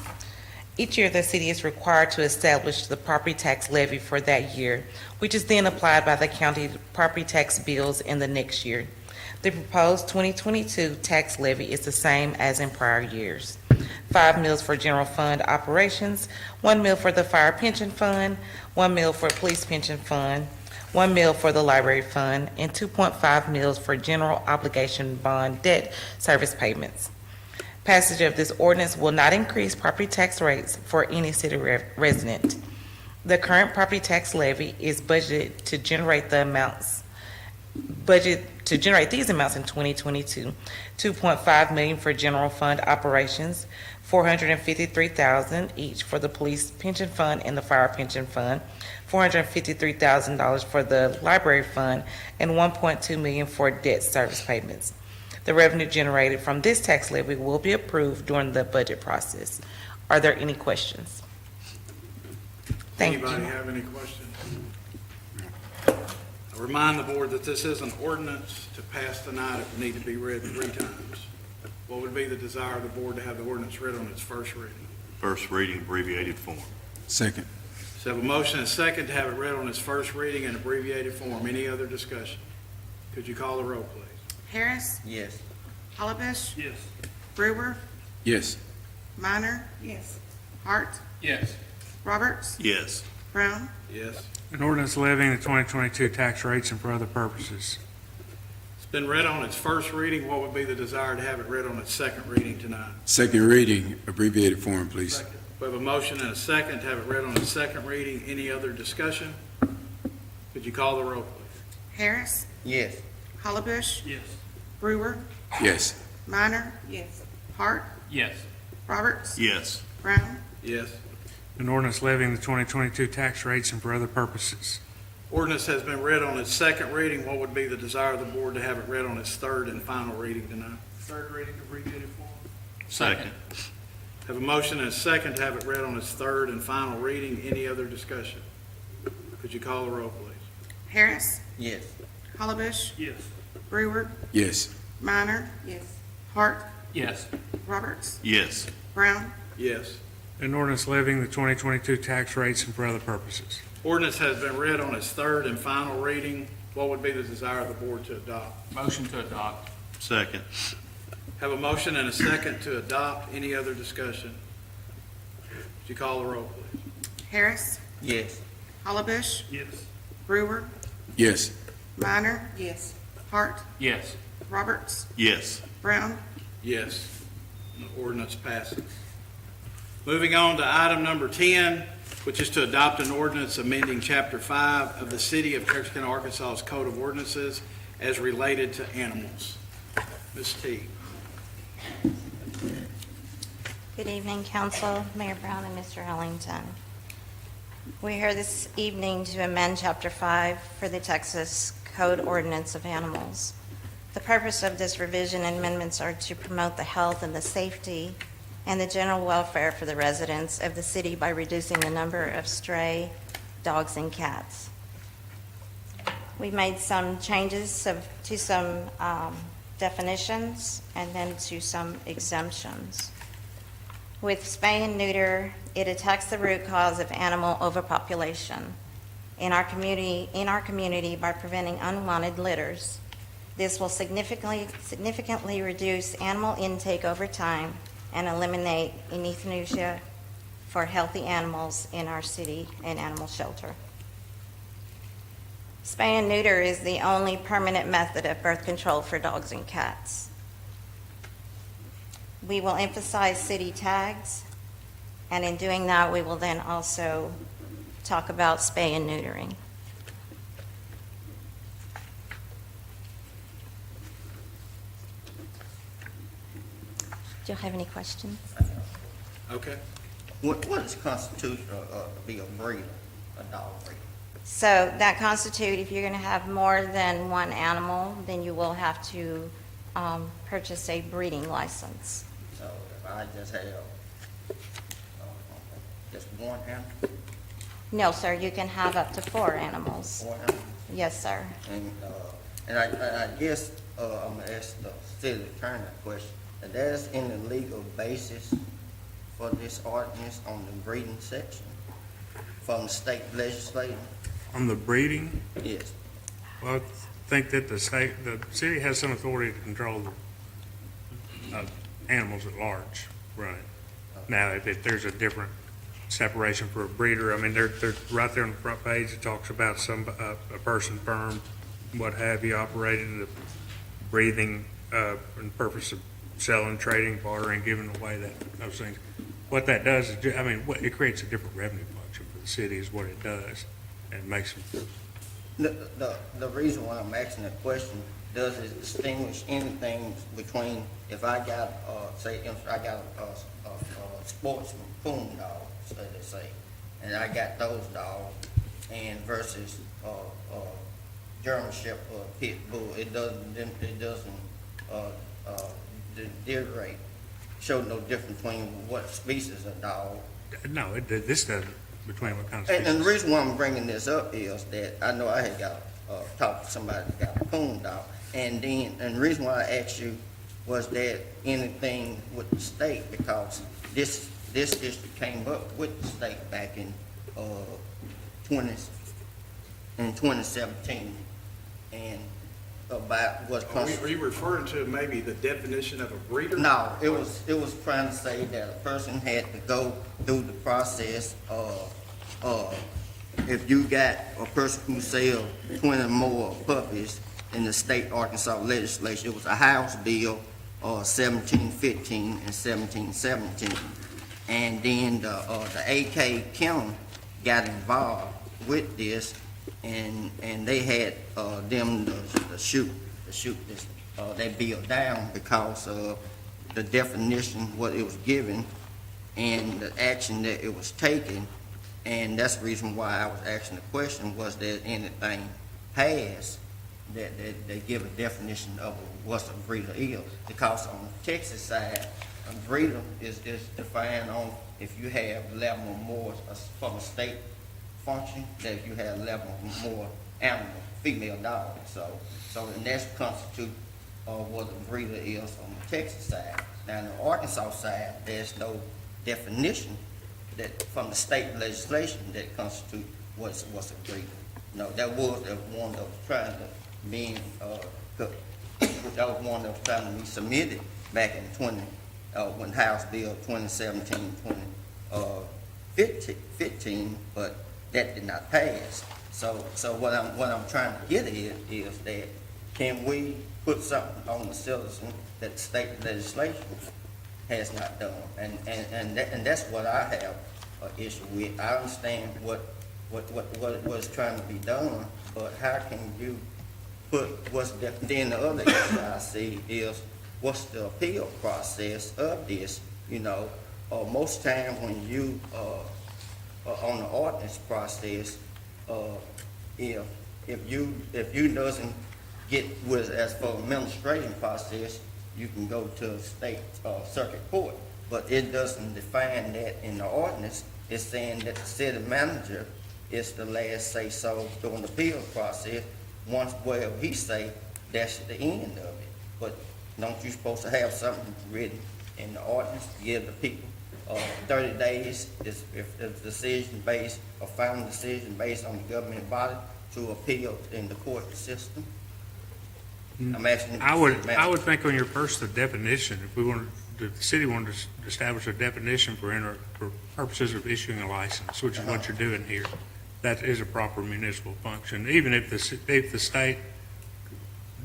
Each year, the city is required to establish the property tax levy for that year, which is then applied by the county property tax bills in the next year. The proposed 2022 tax levy is the same as in prior years. 5 mills for general fund operations, 1 mill for the fire pension fund, 1 mill for police pension fund, 1 mill for the library fund, and 2.5 mills for general obligation bond debt service payments. Passage of this ordinance will not increase property tax rates for any city resident. The current property tax levy is budgeted to generate these amounts in 2022. 2.5 million for general fund operations, $453,000 each for the police pension fund and the fire pension fund, $453,000 for the library fund, and $1.2 million for debt service payments. The revenue generated from this tax levy will be approved during the budget process. Are there any questions? Thank Anybody you. have any questions? I remind the board that this is an ordinance. To pass tonight, it would need to be read 3 times. What would be the desire of the board to have the ordinance read on its first reading? First reading, abbreviated form. Second. So have a motion and a second to have it read on its first reading in abbreviated form. Any other discussion? Could you call the roll, please? Harris, Yes. Hollabush, Yes. Brewer, Yes. Minor, Yes. Hart, Yes. Roberts, Yes. Brown. Yes. An ordinance levying the 2022 tax rates and for other purposes. It's been read on its first reading. What would be the desire to have it read on its second reading tonight? Second reading, abbreviated form, please. We have a motion and a second to have it read on its second reading. Any other discussion? Could you call the roll, please? Harris, Yes. Hollabush, Yes. Brewer, Yes. Minor, Yes. Hart, Yes. Roberts, Yes. Brown. Yes. An ordinance levying the 2022 tax rates and for other purposes. Ordinance has been read on its second reading. What would be the desire of the board to have it read on its third and final reading tonight? Third reading of abbreviated form. Second. Have a motion and a second to have it read on its third and final reading. Any other discussion? Could you call the roll, please? Harris, Yes. Hollowbush, Yes. Brewer, Yes. Minor, Yes. Hart, Yes. Roberts, Yes. Brown, Yes. An ordinance levying the 2022 tax rates and for other purposes. Ordinance has been read on its third and final reading. What would be the desire of the board to adopt? Motion to adopt. Second. Have a motion and a second to adopt. Any other discussion? Could you call the roll, please? Harris, Yes. Hollowbush, Yes. Brewer, Yes. Minor, Yes. Hart, Yes. Roberts, Yes. Brown, Yes. The ordinance passes. Moving on to item number 10, which is to adopt an ordinance amending Chapter 5 of the City of Texarkana, Arkansas's Code of Ordinances as related to animals. Ms. T. Good evening, Council, Mayor Brown, and Mr. Ellington. We're here this evening to amend Chapter 5 for the Texas Code Ordinance of Animals. The purpose of this revision and amendments are to promote the health and the safety and the general welfare for the residents of the city by reducing the number of stray dogs and cats. We made some changes to some definitions and then to some exemptions. With spay and neuter, it attacks the root cause of animal overpopulation in our community by preventing unwanted litters. This will significantly reduce animal intake over time and eliminate euthanasia for healthy animals in our city and animal shelter. Spay and neuter is the only permanent method of birth control for dogs and cats. We will emphasize city tags, and in doing that, we will then also talk about spay and neutering. Do you have any questions? Okay. What is constitutional to be a breeder, a dog breeder? So that constitute, if you're going to have more than one animal, then you will have to purchase a breeding license. So if I just have just one animal, No, sir, you can have up to 4 animals. one animal, Yes, sir. and I guess I'm gonna ask the city attorney a question. If there's any legal basis for this ordinance on the breeding section from the state legislature? On the breeding, Yes. well, I think that the city has some authority to control the animals at large, right? Now, if there's a different separation for a breeder, I mean, they're right there on the front page, it talks about a person firm, what have you, operated a breeding in the purpose of selling, trading, bartering, giving away those things. What that does is, it creates a different revenue function for the city is what it does, and makes them. The reason why I'm asking that question, does it distinguish anything between if I got, say, if I got a sportsman coon dog, say, and I got those dogs, and versus German Shepherd or Pit Bull, it doesn't the deer rate show no difference between what species of dog. No, this doesn't, between what kind of species. And the reason why I'm bringing this up is that I know I had got talked to somebody that got a coon dog, and the reason why I asked you was that anything with the state, because this district came up with the state back in 2017, and about what's Are you referring to maybe the definition of a breeder? No, it was trying to say that a person had to go through the process of if you got a person who sell 20 more puppies in the state Arkansas legislature, it was a House bill 1715 and 1717, and then the AK County got involved with this, and they had them to shoot this that bill down because of the definition what it was given and the action that it was taken, and that's the reason why I was asking the question, was there anything passed that give a definition of what's a breeder is? Because on the Texas side, a breeder is defined on if you have 11 or more from a state function, that if you have 11 or more animal, female dogs. So and that's constitute what a breeder is on the Texas side. Now, on the Arkansas side, there's no definition that from the state legislation that constitute what's a breeder. No, that was the one that was trying to be, that was one that was trying to be submitted back in when House Bill 2017, 2015, but that did not pass. So what I'm trying to get at is that can we put something on the citizen that the state legislation has not done, and that's what I have an issue with. I understand what was trying to be done, but how can you put then the other issue I see is what's the appeal process of this? You know, most time when you on the ordinance process, if you doesn't get with as for administrative process, you can go to state circuit court, but it doesn't define that in the ordinance. It's saying that the city manager is the last say so during the appeal process. Once where he say that's the end of it, but don't you supposed to have something written in the ordinance to give the people 30 days if the decision based or final decision based on the government body to appeal in the court system? I'm asking. I would think on your first, the definition, if we wanted, the city wanted to establish a definition for purposes of issuing a license, which is what you're doing here. That is a proper municipal function, even if the state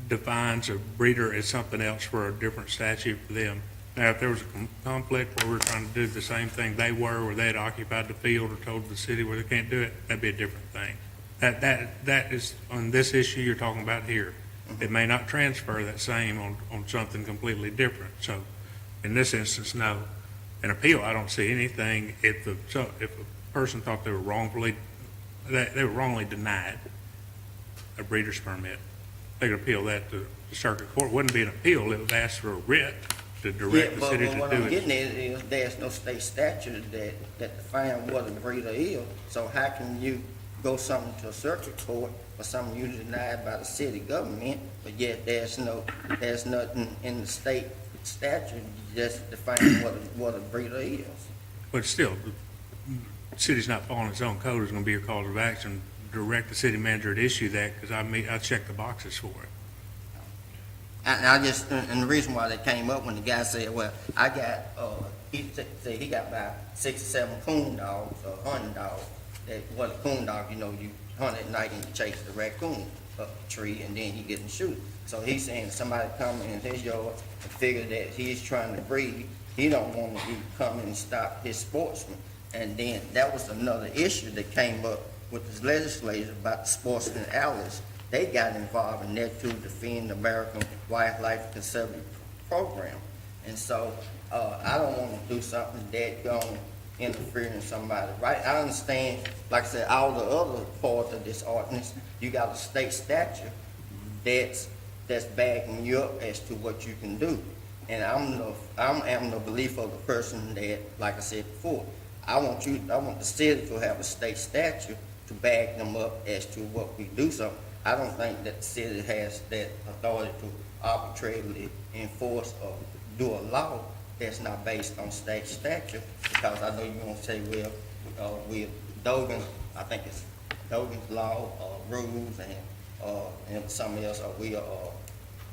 defines a breeder as something else for a different statute for them. Now, if there was a conflict where we're trying to do the same thing they were, where they had occupied the field or told the city where they can't do it, that'd be a different thing. That is, on this issue you're talking about here, it may not transfer that same on something completely different. So, in this instance, no. An appeal, I don't see anything if a person thought they were wrongly denied a breeder's permit. They could appeal that to the circuit court. It wouldn't be an appeal, it would ask for a writ to direct the city to do it. What I'm getting at is there's no state statute that defines what a breeder is. So how can you go something to a circuit court for something you denied by the city government, but yet there's nothing in the state statute just defining what a breeder is? But still, the city's not following its own code. It's going to be a cause of action. Direct the city manager to issue that, because I checked the boxes for it. And the reason why that came up when the guy said, well, I got, he said he got about 6 or 7 coon dogs, or hunting dogs. That what a coon dog, you hunt at night and you chase the raccoon up the tree and then you get and shoot. So he's saying somebody come in his yard and figure that he's trying to breed. He don't want to come in and stop his sportsman. And then that was another issue that came up with this legislature about the sportsman alleys. They got involved in that to defend the American Wildlife Conservancy Program. And so I don't want to do something that going to interfere in somebody, right? I understand, like I said, all the other parts of this ordinance, you got a state statute that's backing you up as to what you can do. And I'm the belief of the person that, like I said before, I want the city to have a state statute to back them up as to what we do. So I don't think that the city has that authority to arbitrarily enforce or do a law that's not based on state statute, because I know you're going to say, well, with Dogan, I think it's Dogan's law, rules, and something else, or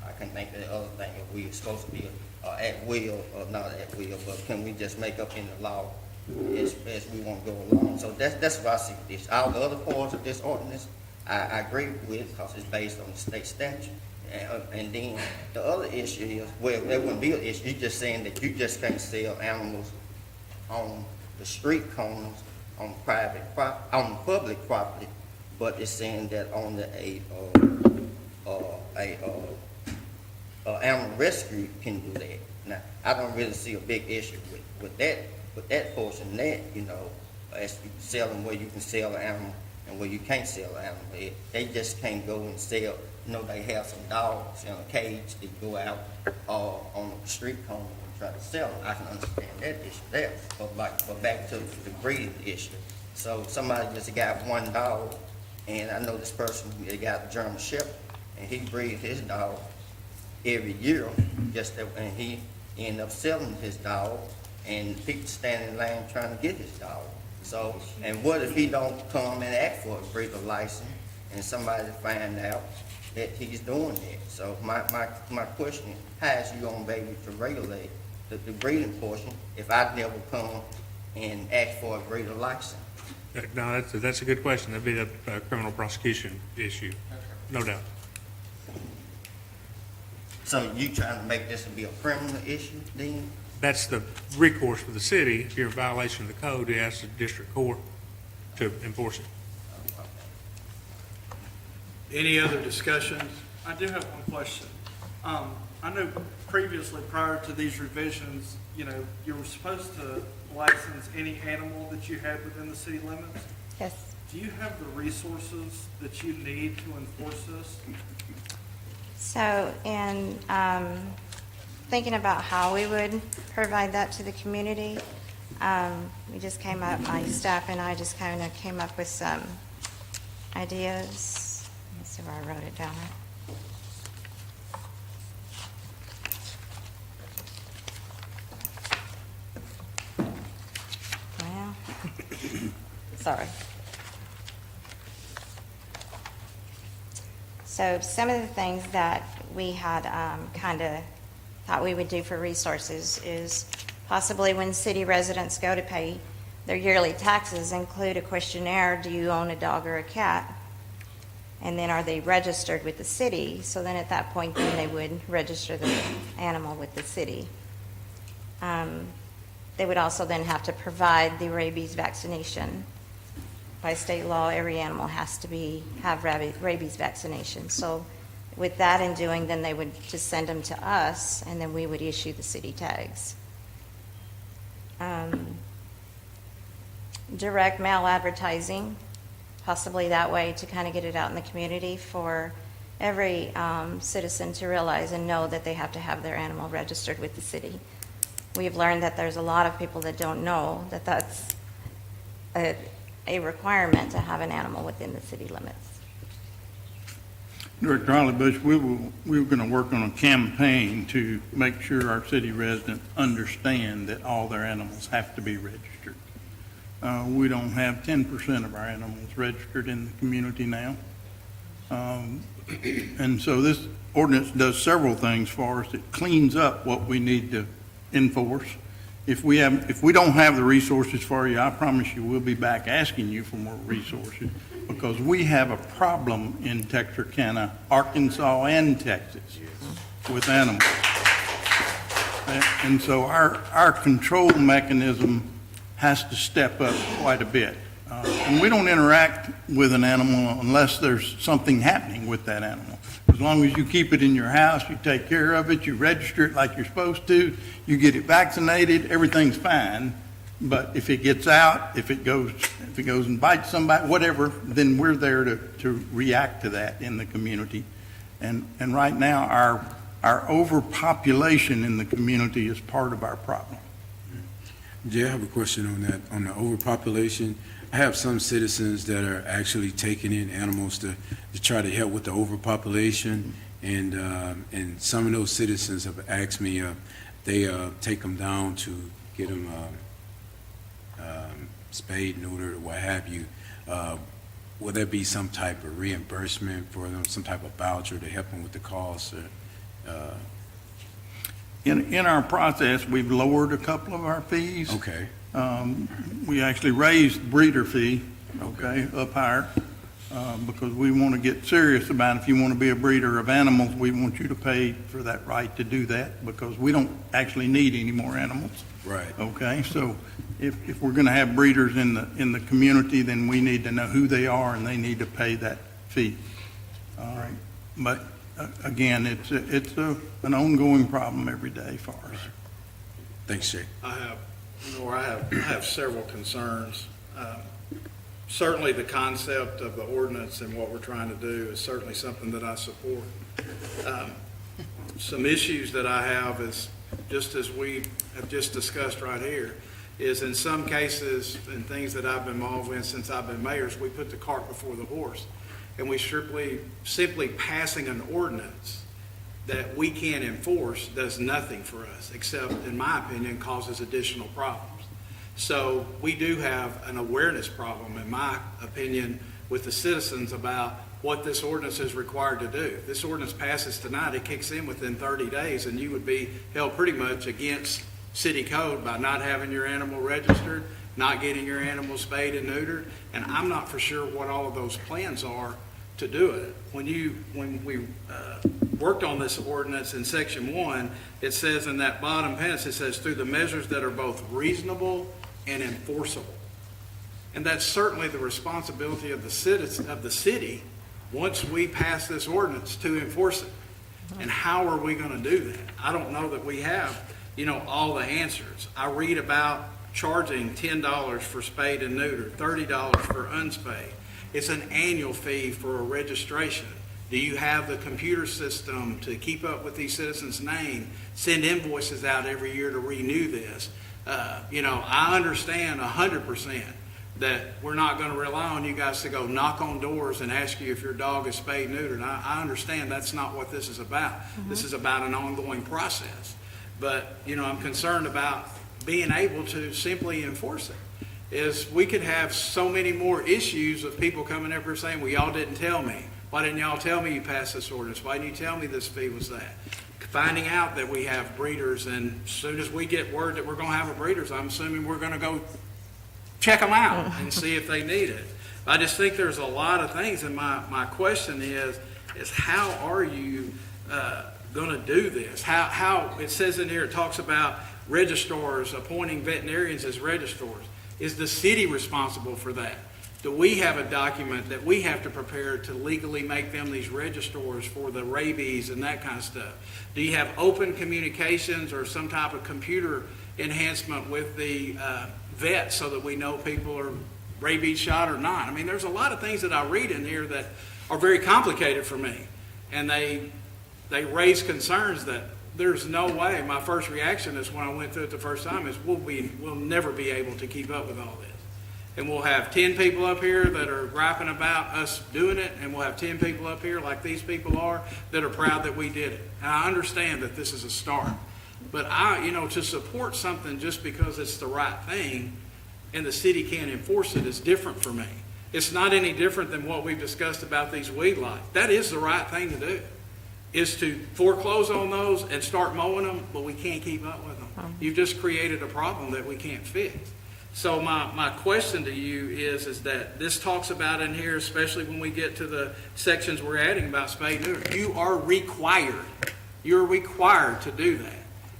I can't think of the other thing, if we're supposed to be at will, or not at will, but can we just make up in the law as we want to go along? So that's what I see with this. All the other parts of this ordinance, I agree with, because it's based on the state statute. And then the other issue is, well, there wouldn't be an issue. You're just saying that you just can't sell animals on the street corners, on public property, but it's saying that on animal rescue can do that. Now, I don't really see a big issue with that But that portion, as you selling where you can sell an animal and where you can't sell an animal, they just can't go and sell. They have some dogs in a cage, they go out on the street corner and try to sell them. I can understand that issue there, but back to the breeding issue. So somebody just got one dog, and I know this person, they got a German Shepherd, and he breeds his dog every year, and he end up selling his dog, and people stand in line trying to get his dog. So, and what if he don't come and ask for a breeder license, and somebody find out that he's doing that? So my question is, how is you gonna be able to regulate the breeding portion if I never come and ask for a breeder license? No, that's a good question. That'd be a criminal prosecution issue, no doubt. So you trying to make this be a criminal issue then? That's the recourse for the city. If you're in violation of the code, you ask the district court to enforce it. Any other discussions? I do have one question. I know previously, prior to these revisions, you were supposed to license any animal that you had within the city limits. Yes. Do you have the resources that you need to enforce this? So in thinking about how we would provide that to the community, we just came up, my staff and I just kind of came up with some ideas. Let's see where I wrote it down. Well, sorry. So some of the things that we had kind of thought we would do for resources is possibly when city residents go to pay their yearly taxes, include a questionnaire, do you own a dog or a cat? And then are they registered with the city? So then at that point, then they would register the animal with the city. They would also then have to provide the rabies vaccination. By state law, every animal has to have rabies vaccination. So with that in doing, then they would just send them to us, and then we would issue the city tags. Direct mail advertising, possibly that way to kind of get it out in the community for every citizen to realize and know that they have to have their animal registered with the city. We've learned that there's a lot of people that don't know that that's a requirement to have an animal within the city limits. Director Holly Bush, we were going to work on a campaign to make sure our city residents understand that all their animals have to be registered. We don't have 10% of our animals registered in the community now. And so this ordinance does several things for us. It cleans up what we need to enforce. If we don't have the resources for you, I promise you, we'll be back asking you for more resources, because we have a problem in Texarkana, Arkansas, and Texas with animals. And so our control mechanism has to step up quite a bit. And we don't interact with an animal unless there's something happening with that animal. As long as you keep it in your house, you take care of it, you register it like you're supposed to, you get it vaccinated, everything's fine. But if it gets out, if it goes and bites somebody, whatever, then we're there to react to that in the community. And right now, our overpopulation in the community is part of our problem. Jay, I have a question on that, on the overpopulation. I have some citizens that are actually taking in animals to try to help with the overpopulation, and some of those citizens have asked me, they take them down to get them spayed, neutered, or what have you. Will there be some type of reimbursement for them, some type of voucher to help them with the cost? In our process, we've lowered a couple of our fees. Okay. We actually raised breeder fee, okay, up higher, because we want to get serious about if you want to be a breeder of animals, we want you to pay for that right to do that, because we don't actually need any more animals. Right. Okay, so if we're going to have breeders in the community, then we need to know who they are, and they need to pay that fee. All right, but again, it's an ongoing problem every day for us. Thanks, Jay. I have Nor I have several concerns. Certainly, the concept of the ordinance and what we're trying to do is certainly something that I support. Some issues that I have is, just as we have just discussed right here, is in some cases, and things that I've been involved in since I've been mayor, we put the cart before the horse. And we simply passing an ordinance that we can't enforce does nothing for us, except, in my opinion, causes additional problems. So we do have an awareness problem, in my opinion, with the citizens about what this ordinance is required to do. If this ordinance passes tonight, it kicks in within 30 days, and you would be held pretty much against city code by not having your animal registered, not getting your animal spayed and neutered, and I'm not for sure what all of those plans are to do it. When we worked on this ordinance in section 1, it says in that bottom sentence, it says, through the measures that are both reasonable and enforceable. And that's certainly the responsibility of the city once we pass this ordinance to enforce it. And how are we going to do that? I don't know that we have, all the answers. I read about charging $10 for spayed and neutered, $30 for unspayed. It's an annual fee for a registration. Do you have the computer system to keep up with these citizens' name, send invoices out every year to renew this? I understand 100% that we're not going to rely on you guys to go knock on doors and ask you if your dog is spayed and neutered. I understand that's not what this is about. This is about an ongoing process. But, I'm concerned about being able to simply enforce it. Is we could have so many more issues of people coming up here saying, well, y'all didn't tell me. Why didn't y'all tell me you passed this ordinance? Why didn't you tell me this fee was that? Finding out that we have breeders, and as soon as we get word that we're going to have a breeders, I'm assuming we're going to go check them out and see if they need it. I just think there's a lot of things, and my question is how are you going to do this? How it says in here, it talks about registrars appointing veterinarians as registrars. Is the city responsible for that? Do we have a document that we have to prepare to legally make them these registrars for the rabies and that kind of stuff? Do you have open communications or some type of computer enhancement with the vets so that we know people are rabies shot or not? I mean, there's a lot of things that I read in here that are very complicated for me, and they raise concerns that there's no way. My first reaction is when I went through it the first time is we'll never be able to keep up with all this. And we'll have 10 people up here that are griping about us doing it, and we'll have 10 people up here like these people are that are proud that we did it. And I understand that this is a start. But to support something just because it's the right thing and the city can't enforce it is different for me. It's not any different than what we've discussed about these weed lights. That is the right thing to do, is to foreclose on those and start mowing them, but we can't keep up with them. You've just created a problem that we can't fix. So my question to you is that this talks about in here, especially when we get to the sections we're adding about spay and neuter, you're required to do that.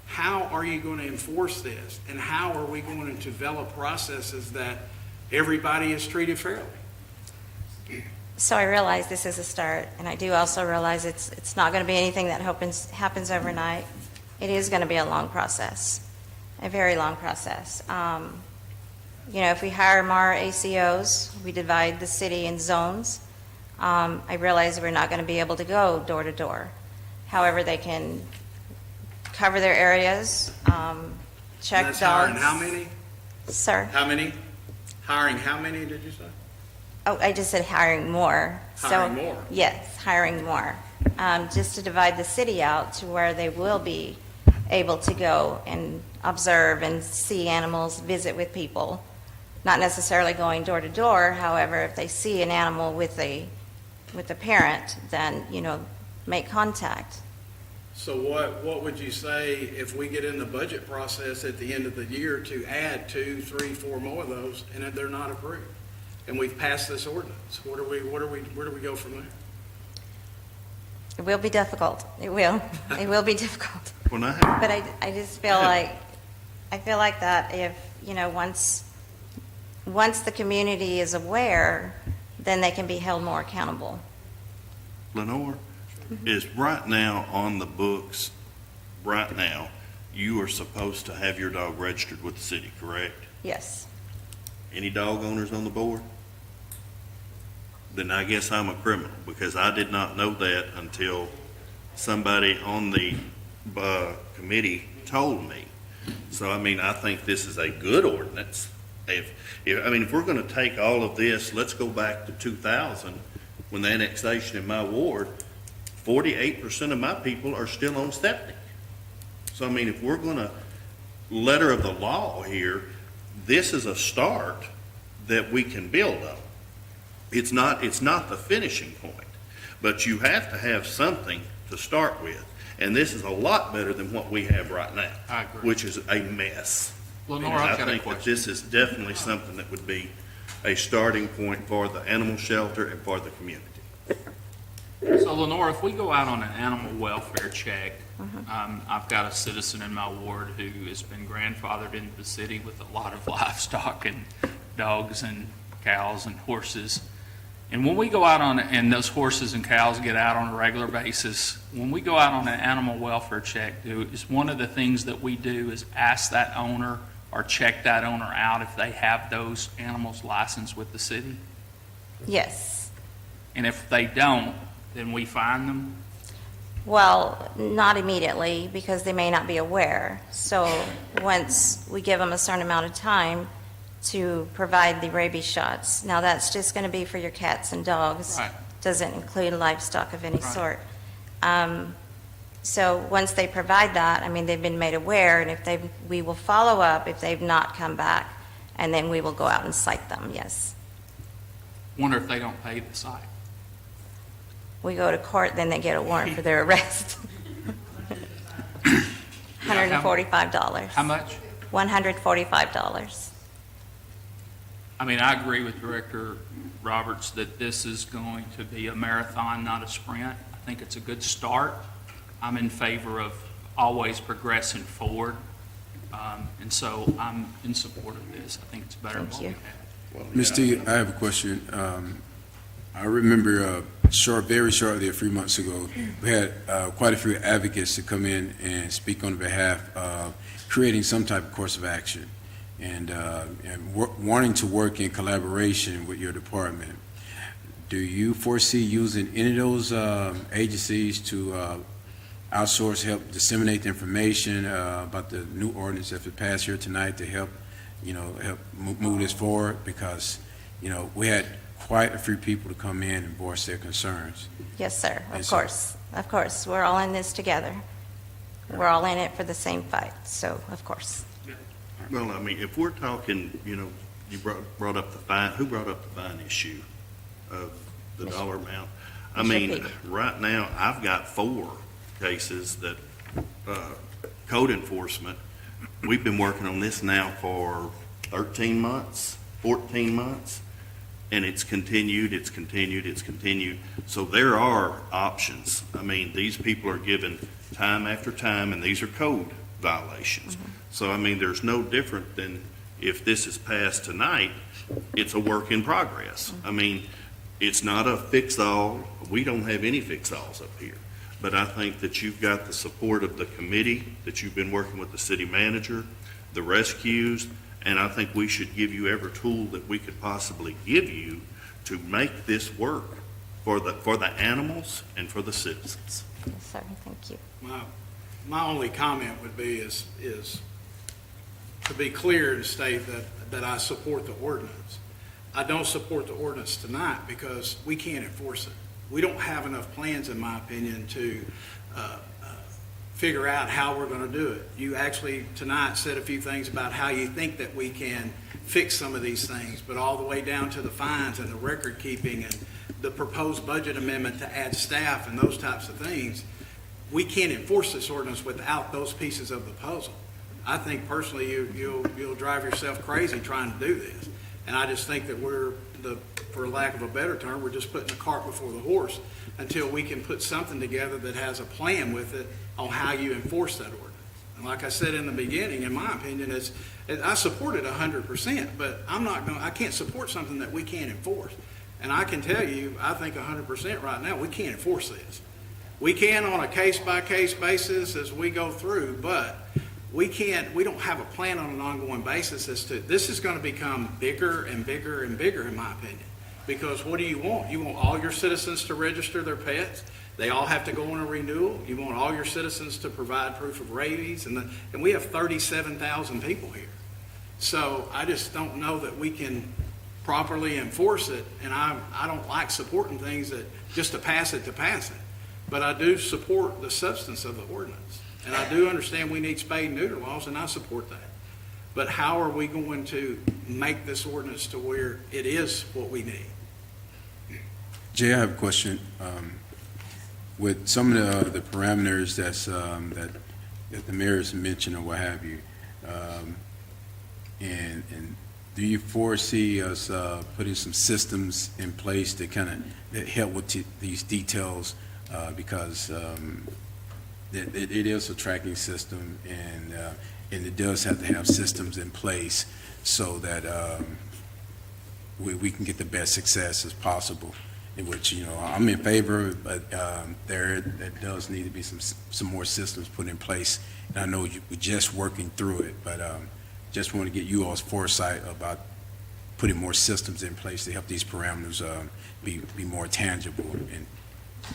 How are you going to enforce this? And how are we going to develop processes that everybody is treated fairly? So I realize this is a start, and I do also realize it's not going to be anything that happens overnight. It is going to be a long process, a very long process. If we hire more ACOs, we divide the city in zones. I realize we're not going to be able to go door to door. However, they can cover their areas, check And that's dogs. hiring how many? Sir? How many? Hiring how many, did you say? Oh, I just said hiring more. Hiring more? Yes, hiring more. Just to divide the city out to where they will be able to go and observe and see animals, visit with people. Not necessarily going door to door, however, if they see an animal with a parent, then, make contact. So what would you say if we get in the budget process at the end of the year to add 2, 3, 4 more of those, and they're not approved? And we've passed this ordinance. Where do we go from there? It will be difficult. It will. It will be difficult. When I have, But I just feel like, that if, once the community is aware, then they can be held more accountable. Lenore, is right now on the books, right now, you are supposed to have your dog registered with the city, correct? Yes. Any dog owners on the board? Then I guess I'm a criminal, because I did not know that until somebody on the committee told me. So, I mean, I think this is a good ordinance. If we're gonna take all of this, let's go back to 2000, when the annexation in my ward, 48% of my people are still on septic. So, I mean, if we're gonna letter of the law here, this is a start that we can build on. It's not the finishing point, but you have to have something to start with. And this is a lot better than what we have right now. I agree. Which is a mess. Lenore, And I've got a I think that question. this is definitely something that would be a starting point for the animal shelter and for the community. So Lenore, if we go out on an animal welfare check, I've got a citizen in my ward who has been grandfathered into the city with a lot of livestock and dogs and cows and horses. And when we go out on, and those horses and cows get out on a regular basis, when we go out on an animal welfare check, is one of the things that we do is ask that owner or check that owner out if they have those animals licensed with the city? Yes. And if they don't, then we fine them? Well, not immediately, because they may not be aware. So once we give them a certain amount of time to provide the rabies shots, now that's just going to be for your cats and dogs. Right. Doesn't include livestock of any Right. sort. So once they provide that, I mean, they've been made aware, and we will follow up if they've not come back, and then we will go out and cite them, yes. Wonder if they don't pay the site. We go to court, then they get a warrant for their arrest. $145. How much? $145. I mean, I agree with Director Roberts that this is going to be a marathon, not a sprint. I think it's a good start. I'm in favor of always progressing forward. And so I'm in support of this. I think it's better than what we Thank have. Ms. T, I have a question. I remember very shortly, a few months ago, we had quite a few advocates to come in and speak on behalf of creating some type of course of action and wanting to work in collaboration with your department. Do you foresee using any of those agencies to outsource, help disseminate the information about the new ordinance that was passed here tonight to help move this forward? Because, we had quite a few people to come in and voice their concerns. Yes, sir, And of so- course. Of course, we're all in this together. We're all in it for the same fight, so of course. Well, I mean, if we're talking, you brought up the fine, who brought up the fine issue of the dollar amount? I Mr. mean, Peavey. right now, I've got 4 cases that, code enforcement, we've been working on this now for 13 months, 14 months, and it's continued. So there are options. I mean, these people are given time after time, and these are code violations. So, I mean, there's no different than if this is passed tonight, it's a work in progress. I mean, it's not a fix-all. We don't have any fix-alls up here. But I think that you've got the support of the committee, that you've been working with the city manager, the rescues, and I think we should give you every tool that we could possibly give you to make this work for the animals and for the citizens. Yes, sir, thank you. My only comment would be is to be clear and state that I support the ordinance. I don't support the ordinance tonight because we can't enforce it. We don't have enough plans, in my opinion, to figure out how we're going to do it. You actually tonight said a few things about how you think that we can fix some of these things, but all the way down to the fines and the record keeping and the proposed budget amendment to add staff and those types of things, we can't enforce this ordinance without those pieces of the puzzle. I think personally you'll drive yourself crazy trying to do this. And I just think that for lack of a better term, we're just putting the cart before the horse until we can put something together that has a plan with it on how you enforce that ordinance. And like I said in the beginning, in my opinion, I support it 100%, but I can't support something that we can't enforce. And I can tell you, I think 100% right now, we can't enforce this. We can on a case-by-case basis as we go through, but we don't have a plan on an ongoing basis as to, this is gonna become bigger and bigger and bigger, in my opinion. Because what do you want? You want all your citizens to register their pets? They all have to go on a renewal? You want all your citizens to provide proof of rabies? And we have 37,000 people here. So I just don't know that we can properly enforce it, and I don't like supporting things that, just to pass it. But I do support the substance of the ordinance. And I do understand we need spay and neuter laws, and I support that. But how are we going to make this ordinance to where it is what we need? Jay, I have a question. With some of the parameters that the mayor has mentioned or what have you, and do you foresee us putting some systems in place to kind of help with these details? Because it is a tracking system, and it does have to have systems in place so that we can get the best success as possible. In which, I'm in favor, but there does need to be some more systems put in place. And I know we're just working through it, but just want to get you all's foresight about putting more systems in place to help these parameters be more tangible. And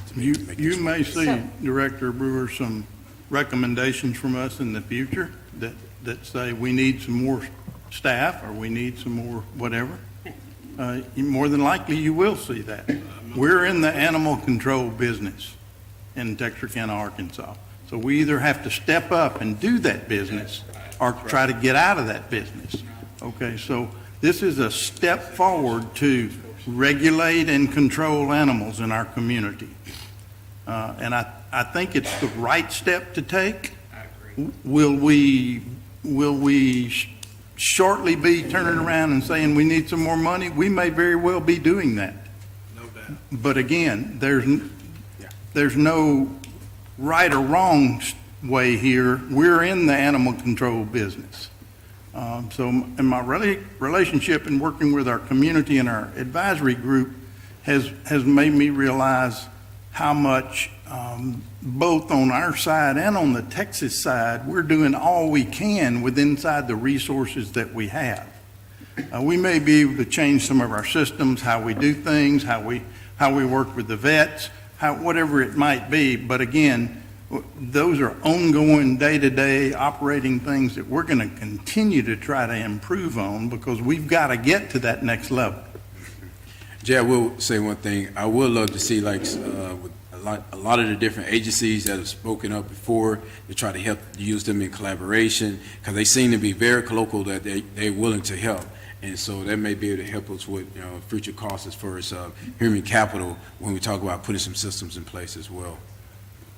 to make You this may work. see, Director Brewer, some recommendations from us in the future that say we need some more staff, or we need some more whatever. More than likely, you will see that. We're in the animal control business in Texarkana, Arkansas. So we either have to step up and do that business or try to get out of that business. Okay, so this is a step forward to regulate and control animals in our community. And I think it's the right step to take. I agree. Will we shortly be turning around and saying we need some more money? We may very well be doing that. No doubt. But again, there's no right or wrong way here. We're in the animal control business. So in my relationship and working with our community and our advisory group has made me realize how much, both on our side and on the Texas side, we're doing all we can inside the resources that we have. We may be able to change some of our systems, how we do things, how we work with the vets, whatever it might be. But again, those are ongoing day-to-day operating things that we're going to continue to try to improve on, because we've got to get to that next level. Jay, I will say one thing. I would love to see, like, with a lot of the different agencies that have spoken up before, to try to help use them in collaboration, because they seem to be very colloquial that they're willing to help. And so that may be able to help us with future costs as far as human capital when we talk about putting some systems in place as well.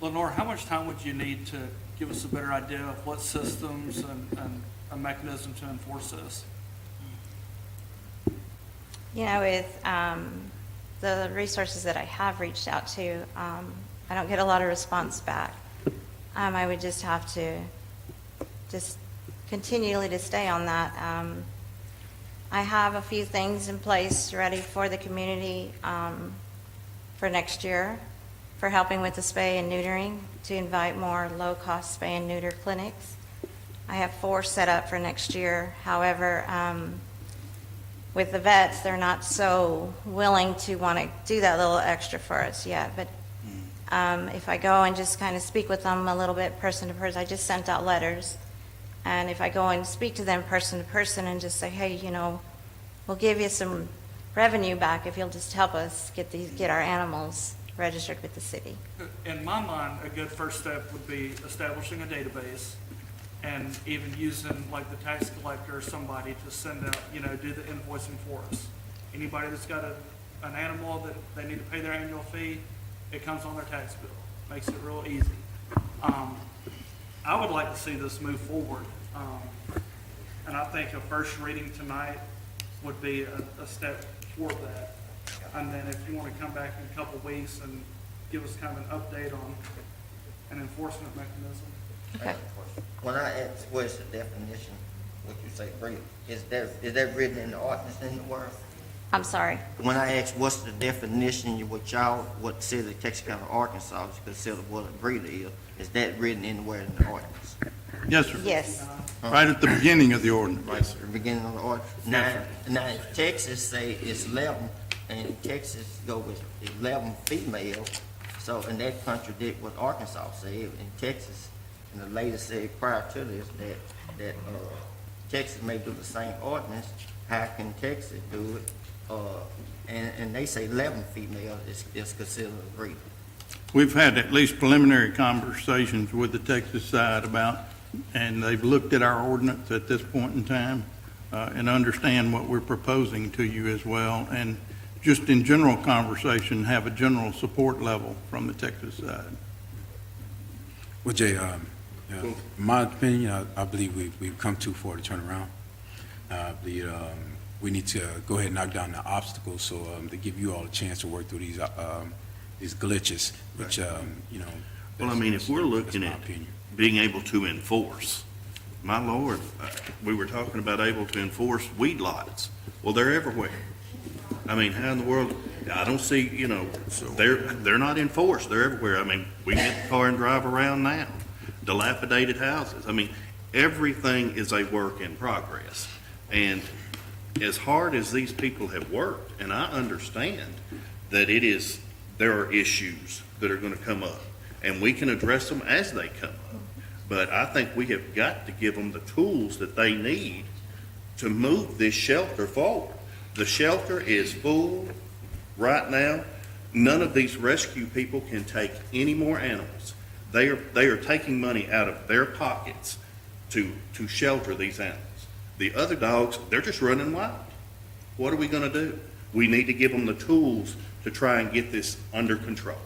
Lenore, how much time would you need to give us a better idea of what systems and a mechanism to enforce this? With the resources that I have reached out to, I don't get a lot of response back. I would just have to continually to stay on that. I have a few things in place ready for the community for next year, for helping with the spay and neutering, to invite more low-cost spay and neuter clinics. I have 4 set up for next year. However, with the vets, they're not so willing to want to do that little extra for us yet. But if I go and just kind of speak with them a little bit person to person, I just sent out letters. And if I go and speak to them person to person and just say, hey, we'll give you some revenue back if you'll just help us get our animals registered with the city. In my mind, a good first step would be establishing a database and even using like the tax collector or somebody to send out, do the invoicing for us. Anybody that's got an animal that they need to pay their annual fee, it comes on their tax bill. Makes it real easy. I would like to see this move forward. And I think a first reading tonight would be a step toward that. And then if you want to come back in a couple weeks and give us kind of an update on an enforcement mechanism. Okay. When I ask what's the definition, what you say, is that written in the ordinance anywhere? I'm sorry. When I ask what's the definition, what the city of Texarkana, Arkansas is considered what a breeder is that written anywhere in the ordinance? Yes, sir. Yes. Right at the beginning of the ordinance. Right, sir. Beginning of the order. Now, if Texas say it's 11, and Texas go with 11 female, so, and that contradict what Arkansas said in Texas, and the lady said prior to this that Texas may do the same ordinance. How can Texas do it? And they say 11 female is considered agreed. We've had at least preliminary conversations with the Texas side about, and they've looked at our ordinance at this point in time, and understand what we're proposing to you as well, and just in general conversation, have a general support level from the Texas side. Well, Jay, in my opinion, I believe we've come too far to turn around. I believe we need to go ahead and knock down the obstacles so to give you all a chance to work through these glitches, which, you know. Well, I mean, if we're looking that's my at opinion. being able to enforce, my lord, we were talking about able to enforce weed lots. Well, they're everywhere. I mean, how in the world, I don't see, you know, they're not enforced, they're everywhere. I mean, we get the car and drive around now. Dilapidated houses. I mean, everything is a work in progress. And as hard as these people have worked, and I understand that there are issues that are going to come up, and we can address them as they come up. But I think we have got to give them the tools that they need to move this shelter forward. The shelter is full right now. None of these rescue people can take any more animals. They are taking money out of their pockets to shelter these animals. The other dogs, they're just running wild. What are we going to do? We need to give them the tools to try and get this under control.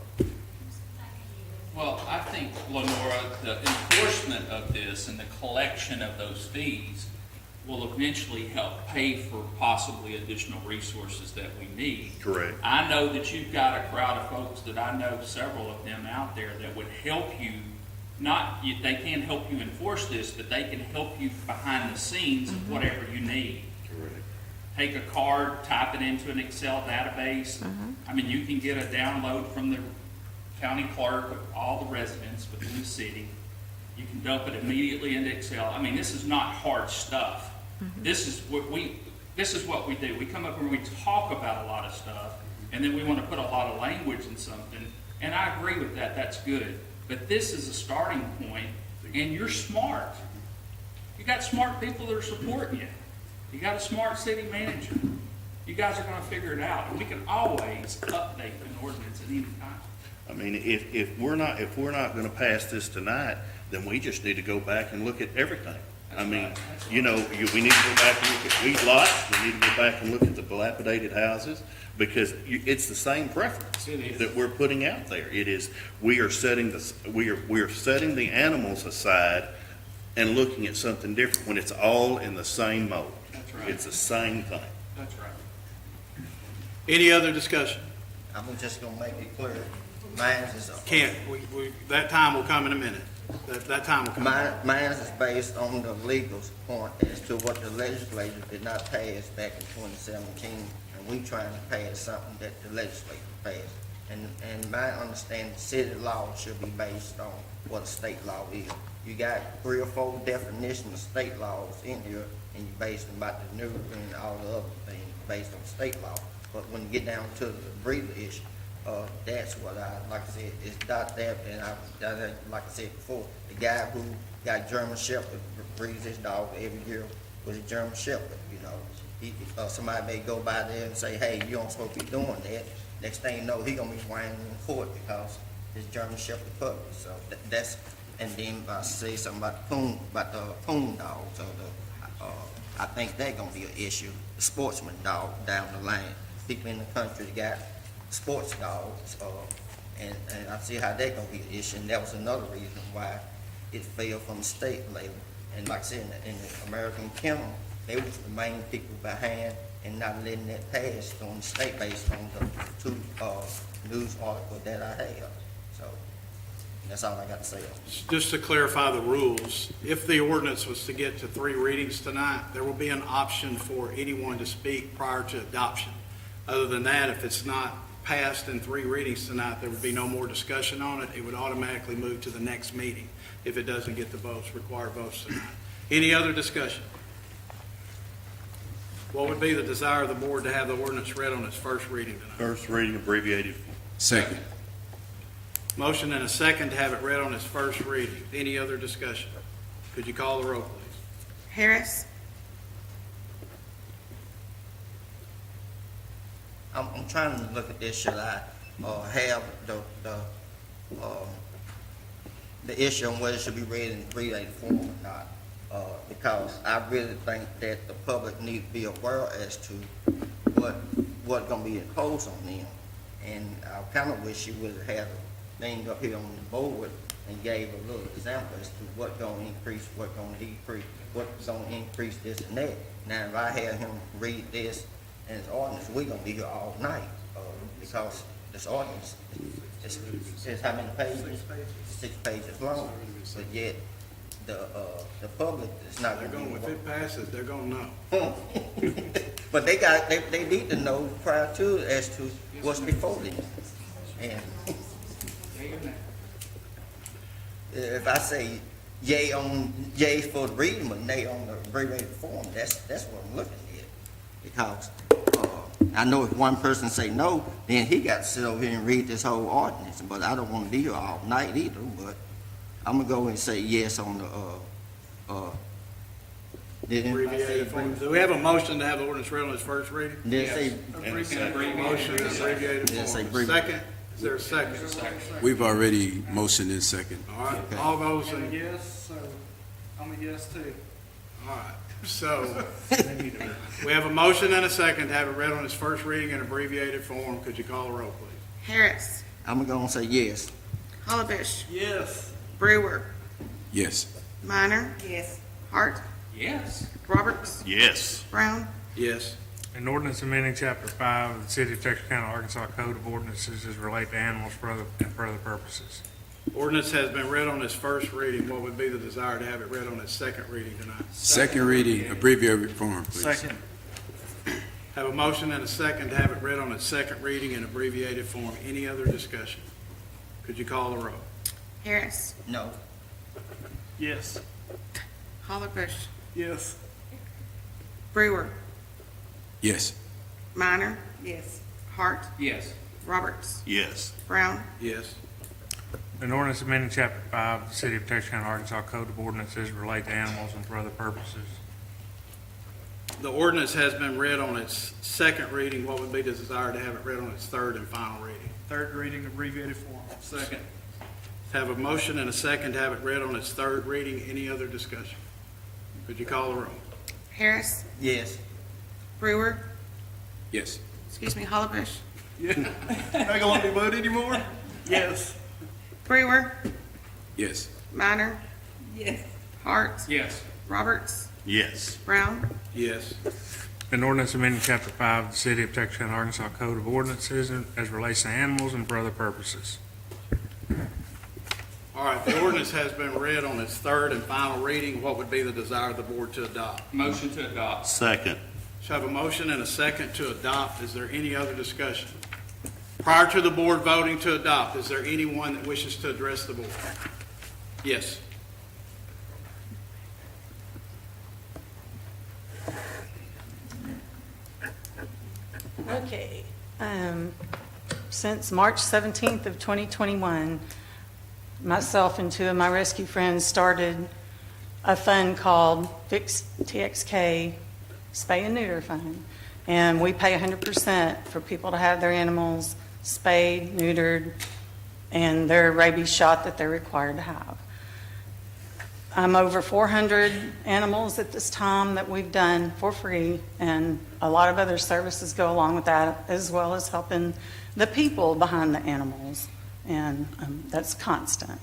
Well, I think, Lenora, the enforcement of this and the collection of those fees will eventually help pay for possibly additional resources that we need. Correct. I know that you've got a crowd of folks that I know several of them out there that would help you. They can't help you enforce this, but they can help you behind the scenes of whatever you need. Correct. Take a card, type it into an Excel database. I mean, you can get a download from the county clerk of all the residents within the city. You can dump it immediately into Excel. I mean, this is not hard stuff. This is what we do. We come up and we talk about a lot of stuff, and then we want to put a lot of language in something. And I agree with that. That's good. But this is a starting point, and you're smart. You got smart people that are supporting you. You got a smart city manager. You guys are going to figure it out, and we can always update an ordinance at any time. I mean, if we're not going to pass this tonight, then we just need to go back and look at everything. I mean, you know, we need to go back and look at weed lots. We need to go back and look at the dilapidated houses, because it's the same preference that we're putting out there. It is, we are setting the animals aside and looking at something different when it's all in the same mode. That's right. It's the same thing. That's right. Any other discussion? I'm just gonna make it clear. Mine is Can't, that time will come in a minute. That time will come. Mine is based on the legal point as to what the legislature did not pass back in 2017, and we trying to pass something that the legislature passed. And my understanding, city law should be based on what a state law is. You got 3 or 4 definitions of state laws in here, and you base them about the new and all the other things based on state law. But when you get down to the breeder issue, that's what like I said, it's not that, and like I said before, the guy who got German Shepherd breeds his dog every year was a German Shepherd, you know. Somebody may go by there and say, hey, you don't supposed to be doing that. Next thing you know, he gonna be whining in court because his German Shepherd puppy. So that's, and then I say something about the poon dogs, I think that's gonna be an issue. The sportsman dog down the line. People in the country got sports dogs, and I see how that gonna be an issue. And that was another reason why it fell from the state label. And like I said, in the American Kennel, they was the main people behind and not letting that pass on the state based on the 2 news articles that I have. So that's all I got to say. Just to clarify the rules, if the ordinance was to get to 3 readings tonight, there will be an option for anyone to speak prior to adoption. Other than that, if it's not passed in 3 readings tonight, there would be no more discussion on it. It would automatically move to the next meeting if it doesn't get the votes, required votes tonight. Any other discussion? What would be the desire of the board to have the ordinance read on its first reading tonight? First reading abbreviated. Second. Motion and a second to have it read on its first reading. Any other discussion? Could you call the roll, please? Harris, I'm trying to look at this, should I, have the issue on whether it should be read in abbreviated form or not? Because I really think that the public need to be aware as to what's gonna be imposed on them. And I kinda wish you would have had a thing up here on the board and gave a little example as to what gonna increase, what gonna decrease, what's gonna increase this and that. Now, if I had him read this and his ordinance, we're gonna be here all night, because this ordinance is how many pages? 6 pages long, but yet the public is not They're gonna going, be. if it passes, they're gonna know. But they need to know prior to it as to what's before them. And if I say yay for the reading, but nay on the abbreviated form, that's what I'm looking at. Because, I know if one person say no, then he got to sit over here and read this whole ordinance, but I don't wanna be here all night either, but I'm gonna go and say yes on the, Abbreviated form. Do we have a motion to have the ordinance read on its first reading? Did it say, Motion in abbreviated Did it say form. Second? Is there a second? We've already motioned in second. All right, all those I'm a in, yes, so I'm a yes too. all right. So, we have a motion and a second to have it read on its first reading in abbreviated form. Could you call the roll, please? Harris, I'm gonna say yes. Hullabish, Yes. Brewer, Yes. Minor, Yes. Hart, Yes. Roberts, Yes. Brown, Yes. An ordinance amending Chapter 5 of the City of Texas County, Arkansas Code of Ordinances as relate to animals for other purposes. Ordinance has been read on its first reading. What would be the desire to have it read on its second reading tonight? Second reading, abbreviated form, please. Second. Have a motion and a second to have it read on its second reading in abbreviated form. Any other discussion? Could you call the roll? Harris, No. Yes. Hullabish, Yes. Brewer, Yes. Minor, Yes. Hart, Yes. Roberts, Yes. Brown, Yes. An ordinance amending Chapter 5 of the City of Texas County, Arkansas Code of Ordinances relate to animals and for other purposes. The ordinance has been read on its second reading. What would be the desire to have it read on its third and final reading? Third reading, abbreviated form. Second. Have a motion and a second to have it read on its third reading. Any other discussion? Could you call the roll? Harris, Yes. Brewer, Yes. Hullabish, Yeah. Not gonna let me vote anymore? Yes. Brewer, Yes. Minor, Yes. Hart, Yes. Roberts, Yes. Brown, Yes. An ordinance amending Chapter 5 of the City of Texas County, Arkansas Code of Ordinances as relates to animals and for other purposes. All right, the ordinance has been read on its third and final reading. What would be the desire of the board to adopt? Motion to adopt. Second. So I have a motion and a second to adopt. Is there any other discussion? Prior to the board voting to adopt, is there anyone that wishes to address the board? Yes. Okay. Since March 17th of 2021, myself and 2 of my rescue friends started a fund called Fix TXK Spay and Neuter Fund. And we pay 100% for people to have their animals spayed, neutered, and their rabies shot that they're required to have. I'm over 400 animals at this time that we've done for free, and a lot of other services go along with that, as well as helping the people behind the animals, and that's constant.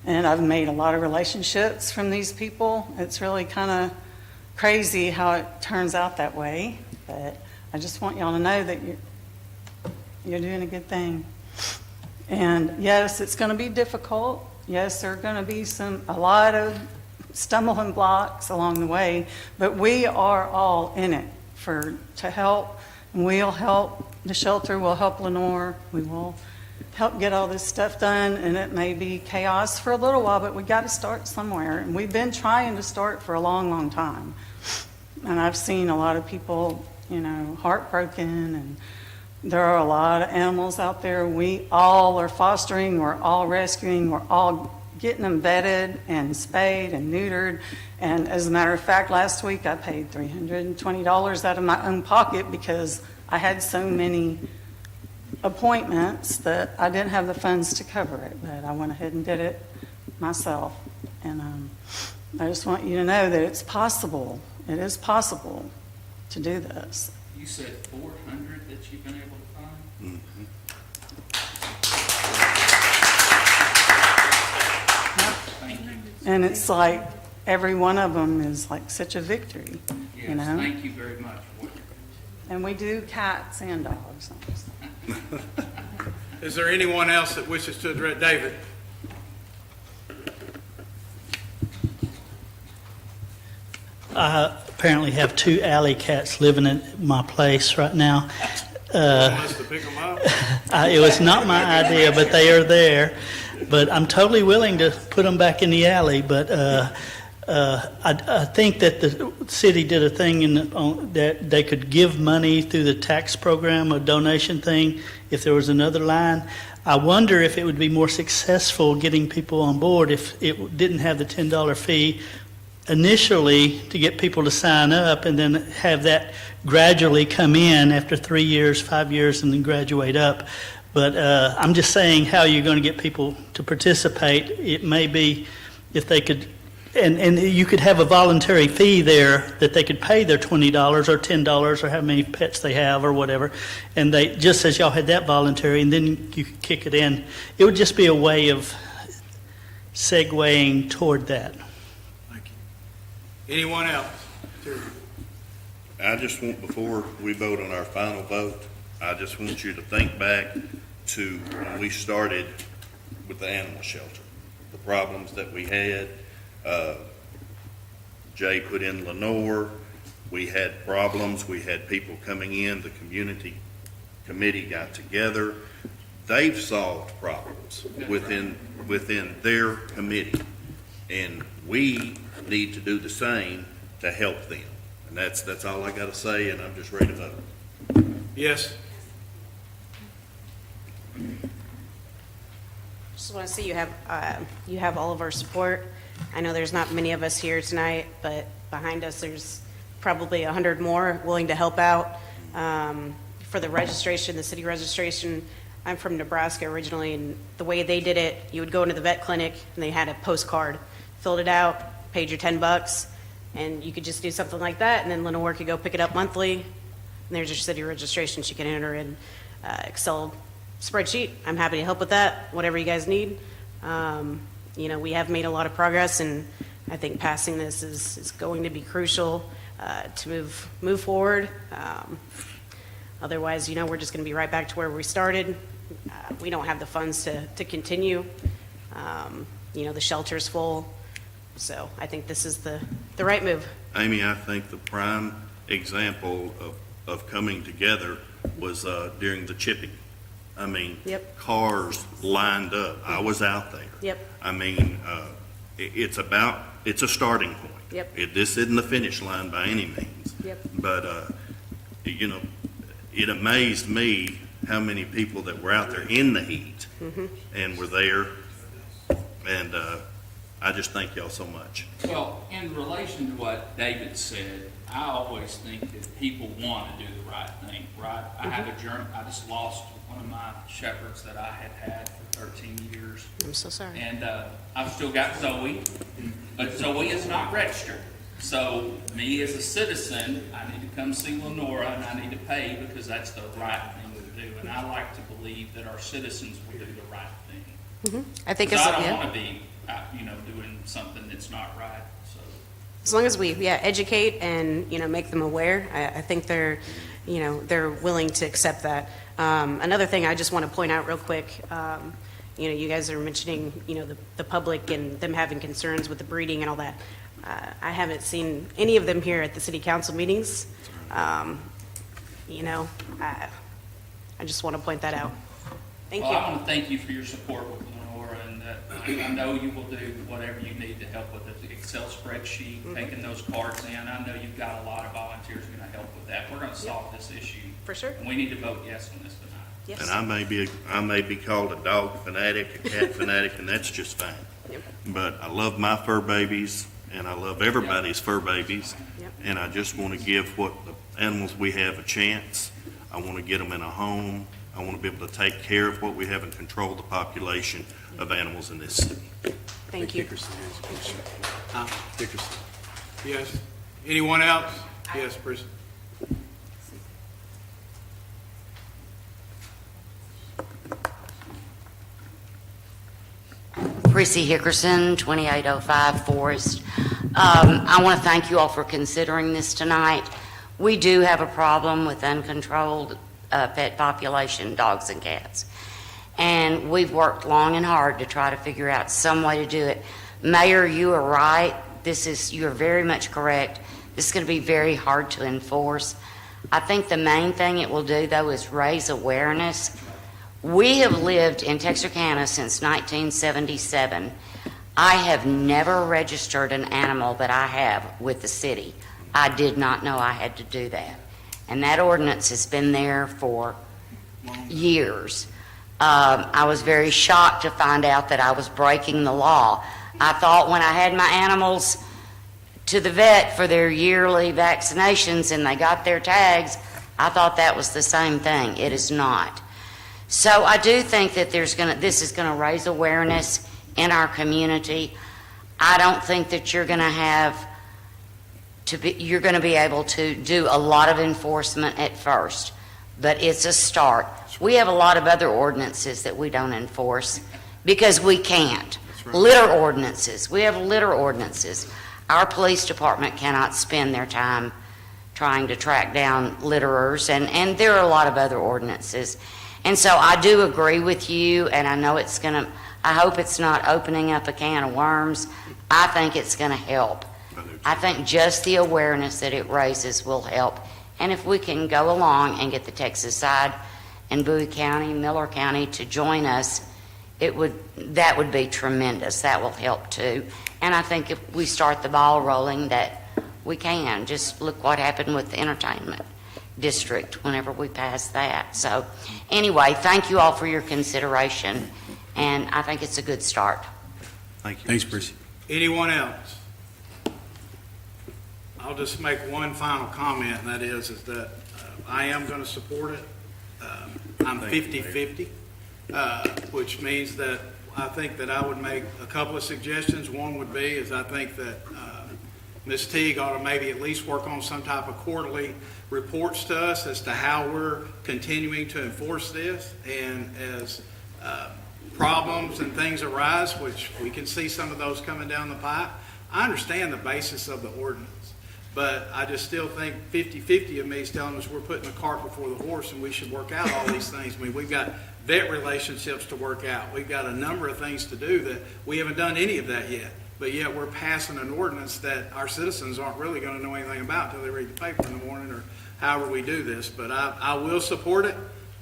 And I've made a lot of relationships from these people. It's really kind of crazy how it turns out that way, but I just want y'all to know that you're doing a good thing. And yes, it's going to be difficult. Yes, there are going to be a lot of stumbling blocks along the way, but we are all in it to help, and we'll help the shelter will help Lenore. We will help get all this stuff done, and it may be chaos for a little while, but we got to start somewhere. And we've been trying to start for a long, long time. And I've seen a lot of people, heartbroken, and there are a lot of animals out there. We all are fostering, we're all rescuing, we're all getting them vetted and spayed and neutered. And as a matter of fact, last week I paid $320 out of my own pocket because I had so many appointments that I didn't have the funds to cover it. But I went ahead and did it myself. And I just want you to know that it's possible. It is possible to do this. You said 400 that you've been able to find? Thank you. And it's like every one of them is like such a victory, Yes, thank you very much. And we do cats and dogs. Is there anyone else that wishes to address David? I apparently have 2 alley cats living in my place right now. Wants to pick them up? It was not my idea, but they are there. But I'm totally willing to put them back in the alley. But I think that the city did a thing that they could give money through the tax program, a donation thing, if there was another line. I wonder if it would be more successful getting people on board if it didn't have the $10 fee initially to get people to sign up, and then have that gradually come in after 3 years, 5 years, and then graduate up. But I'm just saying how you're going to get people to participate. It may be if they could, and you could have a voluntary fee there that they could pay their $20 or $10 or how many pets they have or whatever, and they just as y'all had that voluntary, and then you could kick it in. It would just be a way of segueing toward that. Anyone else? I just want, before we vote on our final vote, I just want you to think back to when we started with the animal shelter, the problems that we had. Jay put in Lenore. We had problems. We had people coming in. The community committee got together. They've solved problems within their committee, and we need to do the same to help them. And that's all I got to say, and I'm just ready to vote. Yes. Just want to say you have all of our support. I know there's not many of us here tonight, but behind us there's probably 100 more willing to help out. For the registration, the city registration, I'm from Nebraska originally, and the way they did it, you would go into the vet clinic and they had a postcard, filled it out, paid your $10, and you could just do something like that, and then Lenore could go pick it up monthly, and there's your city registration. She can enter in Excel spreadsheet. I'm happy to help with that, whatever you guys need. We have made a lot of progress, and I think passing this is going to be crucial to move forward. Otherwise, we're just going to be right back to where we started. We don't have the funds to continue. The shelter's full. So I think this is the right move. Amy, I think the prime example of coming together was during the chipping. I mean, Yep. Cars lined up. I was out there. Yep. I mean, it's a starting point. Yep. This isn't the finish line by any means. Yep. But, it amazed me how many people that were out there in the heat and were there. And I just thank y'all so much. Well, in relation to what David said, I always think that people want to do the right thing, right? I just lost one of my shepherds that I had for 13 years. I'm so sorry. And I've still got Zoe, but Zoe is not registered. So me as a citizen, I need to come see Lenora, and I need to pay because that's the right thing to do. And I like to believe that our citizens will do the right thing. I think Because I don't want to be, doing something that's not right. So as long as we educate and make them aware, I think they're willing to accept that. Another thing I just want to point out real quick, you guys are mentioning the public and them having concerns with the breeding and all that. I haven't seen any of them here at the city council meetings. I just want to point that out. Thank Well, you. I want to thank you for your support with Lenore, and I know you will do whatever you need to help with the Excel spreadsheet, taking those cards in. I know you've got a lot of volunteers going to help with that. We're going to solve this issue. For sure. And we need to vote yes on this tonight. Yes. And I may be called a dog fanatic, a cat fanatic, and that's just fine. Yep. But I love my fur babies, and I love everybody's fur babies. Yep. And I just want to give what the animals we have a chance. I want to get them in a home. I want to be able to take care of what we have and control the population of animals in this city. Thank you. Dickerson has a question. Dickerson. Yes. Anyone else? Yes, Bruce. Prissy Hickerson, 2805 Forest. I want to thank you all for considering this tonight. We do have a problem with uncontrolled pet population, dogs and cats. And we've worked long and hard to try to figure out some way to do it. Mayor, you are right. You are very much correct. This is going to be very hard to enforce. I think the main thing it will do, though, is raise awareness. We have lived in Texarkana since 1977. I have never registered an animal that I have with the city. I did not know I had to do that. And that ordinance has been there for years. I was very shocked to find out that I was breaking the law. I thought when I had my animals to the vet for their yearly vaccinations and they got their tags, I thought that was the same thing. It is not. So I do think that this is going to raise awareness in our community. I don't think that you're going to be able to do a lot of enforcement at first, but it's a start. We have a lot of other ordinances that we don't enforce because we can't. Litter ordinances. We have litter ordinances. Our police department cannot spend their time trying to track down litterers, and there are a lot of other ordinances. And so I do agree with you, and I know I hope it's not opening up a can of worms. I think it's going to help. I think just the awareness that it raises will help. And if we can go along and get the Texas side and Bowie County, Miller County to join us, that would be tremendous. That will help too. And I think if we start the ball rolling, that we can. Just look what happened with the entertainment district whenever we passed that. So anyway, thank you all for your consideration, and I think it's a good start. Thank you. Thanks, Prissy. Anyone else? I'll just make one final comment, and that is that I am going to support it. I'm 50-50, which means that I think that I would make a couple of suggestions. One would be is I think that Ms. Teague ought to maybe at least work on some type of quarterly reports to us as to how we're continuing to enforce this, and as problems and things arise, which we can see some of those coming down the pipe. I understand the basis of the ordinance, but I just still think 50-50 of me is telling us we're putting the cart before the horse and we should work out all these things. I mean, we've got vet relationships to work out. We've got a number of things to do that we haven't done any of that yet. But yet we're passing an ordinance that our citizens aren't really going to know anything about until they read the paper in the morning or however we do this. But I will support it.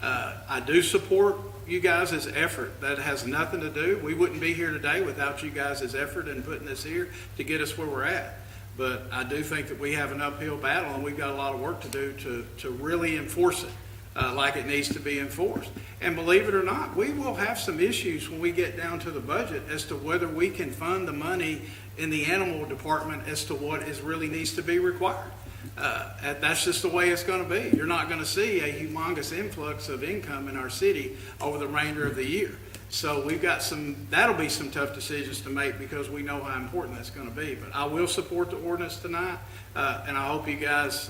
I do support you guys' effort. That has nothing to do. We wouldn't be here today without you guys' effort in putting this here to get us where we're at. But I do think that we have an uphill battle, and we've got a lot of work to do to really enforce it like it needs to be enforced. And believe it or not, we will have some issues when we get down to the budget as to whether we can fund the money in the animal department as to what really needs to be required. That's just the way it's going to be. You're not going to see a humongous influx of income in our city over the remainder of the year. So we've got that'll be some tough decisions to make because we know how important that's going to be. But I will support the ordinance tonight, and I hope you guys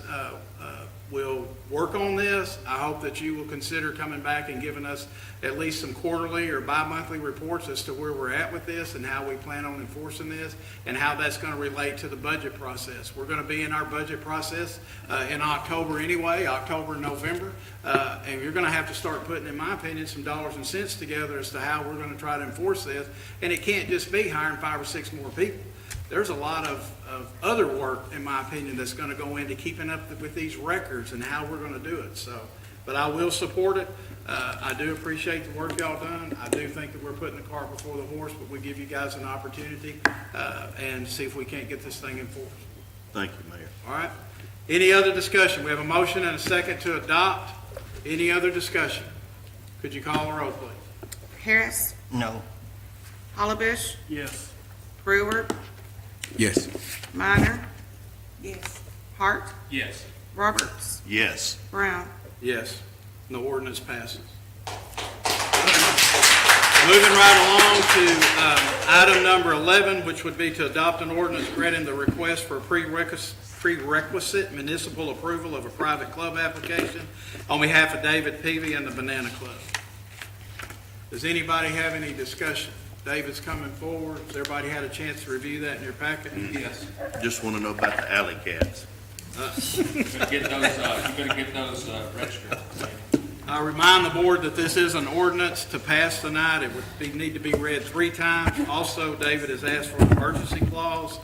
will work on this. I hope that you will consider coming back and giving us at least some quarterly or bi-monthly reports as to where we're at with this and how we plan on enforcing this and how that's going to relate to the budget process. We're going to be in our budget process in October anyway, October and November, and you're going to have to start putting, in my opinion, some dollars and cents together as to how we're going to try to enforce this. And it can't just be hiring 5 or 6 more people. There's a lot of other work, in my opinion, that's going to go into keeping up with these records and how we're going to do it. So but I will support it. I do appreciate the work y'all done. I do think that we're putting the cart before the horse, but we give you guys an opportunity, and see if we can't get this thing enforced. Thank you, Mayor. All right? Any other discussion? We have a motion and a second to adopt. Any other discussion? Could you call the roll, please? Harris, No. Hollabish, Yes. Brewer, Yes. Minor, Yes. Hart, Yes. Roberts, Yes. Brown. Yes. The ordinance passes. Moving right along to item number 11, which would be to adopt an ordinance granting the request for prerequisite municipal approval of a private club application on behalf of David Peavey and the Banana Club. Does anybody have any discussion? David's coming forward. Has everybody had a chance to review that in your packet? Yes. Just want to know about the alley cats. You better get those registered. I remind the board that this is an ordinance to pass tonight. It would need to be read 3 times. Also, David has asked for an emergency clause.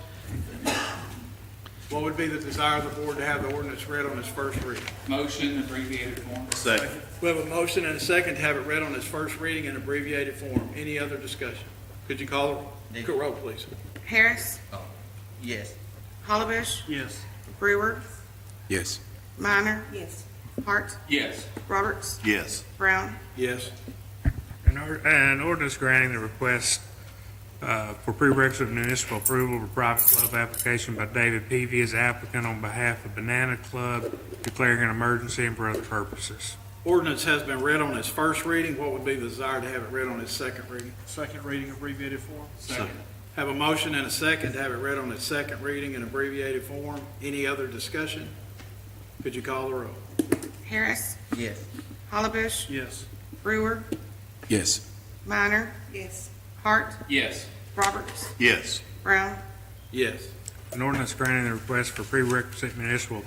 What would be the desire of the board to have the ordinance read on its first reading? Motion, abbreviated form. Second. We have a motion and a second to have it read on its first reading in abbreviated form. Any other discussion? Could you call the roll, please? Harris, Yes. Hollabish, Yes. Brewer, Yes. Minor, Yes. Hart, Yes. Roberts, Yes. Brown. Yes. An ordinance granting the request for prerequisite municipal approval of a private club application by David Peavey as applicant on behalf of Banana Club, declaring an emergency and for other purposes. Ordinance has been read on its first reading. What would be the desire to have it read on its second reading? Second reading, abbreviated form. Second. Have a motion and a second to have it read on its second reading in abbreviated form. Any other discussion? Could you call the roll? Harris, Yes. Hollabish, Yes. Brewer, Yes. Minor, Yes. Hart, Yes. Roberts, Yes. Brown. Yes. An ordinance granting the request for prerequisite municipal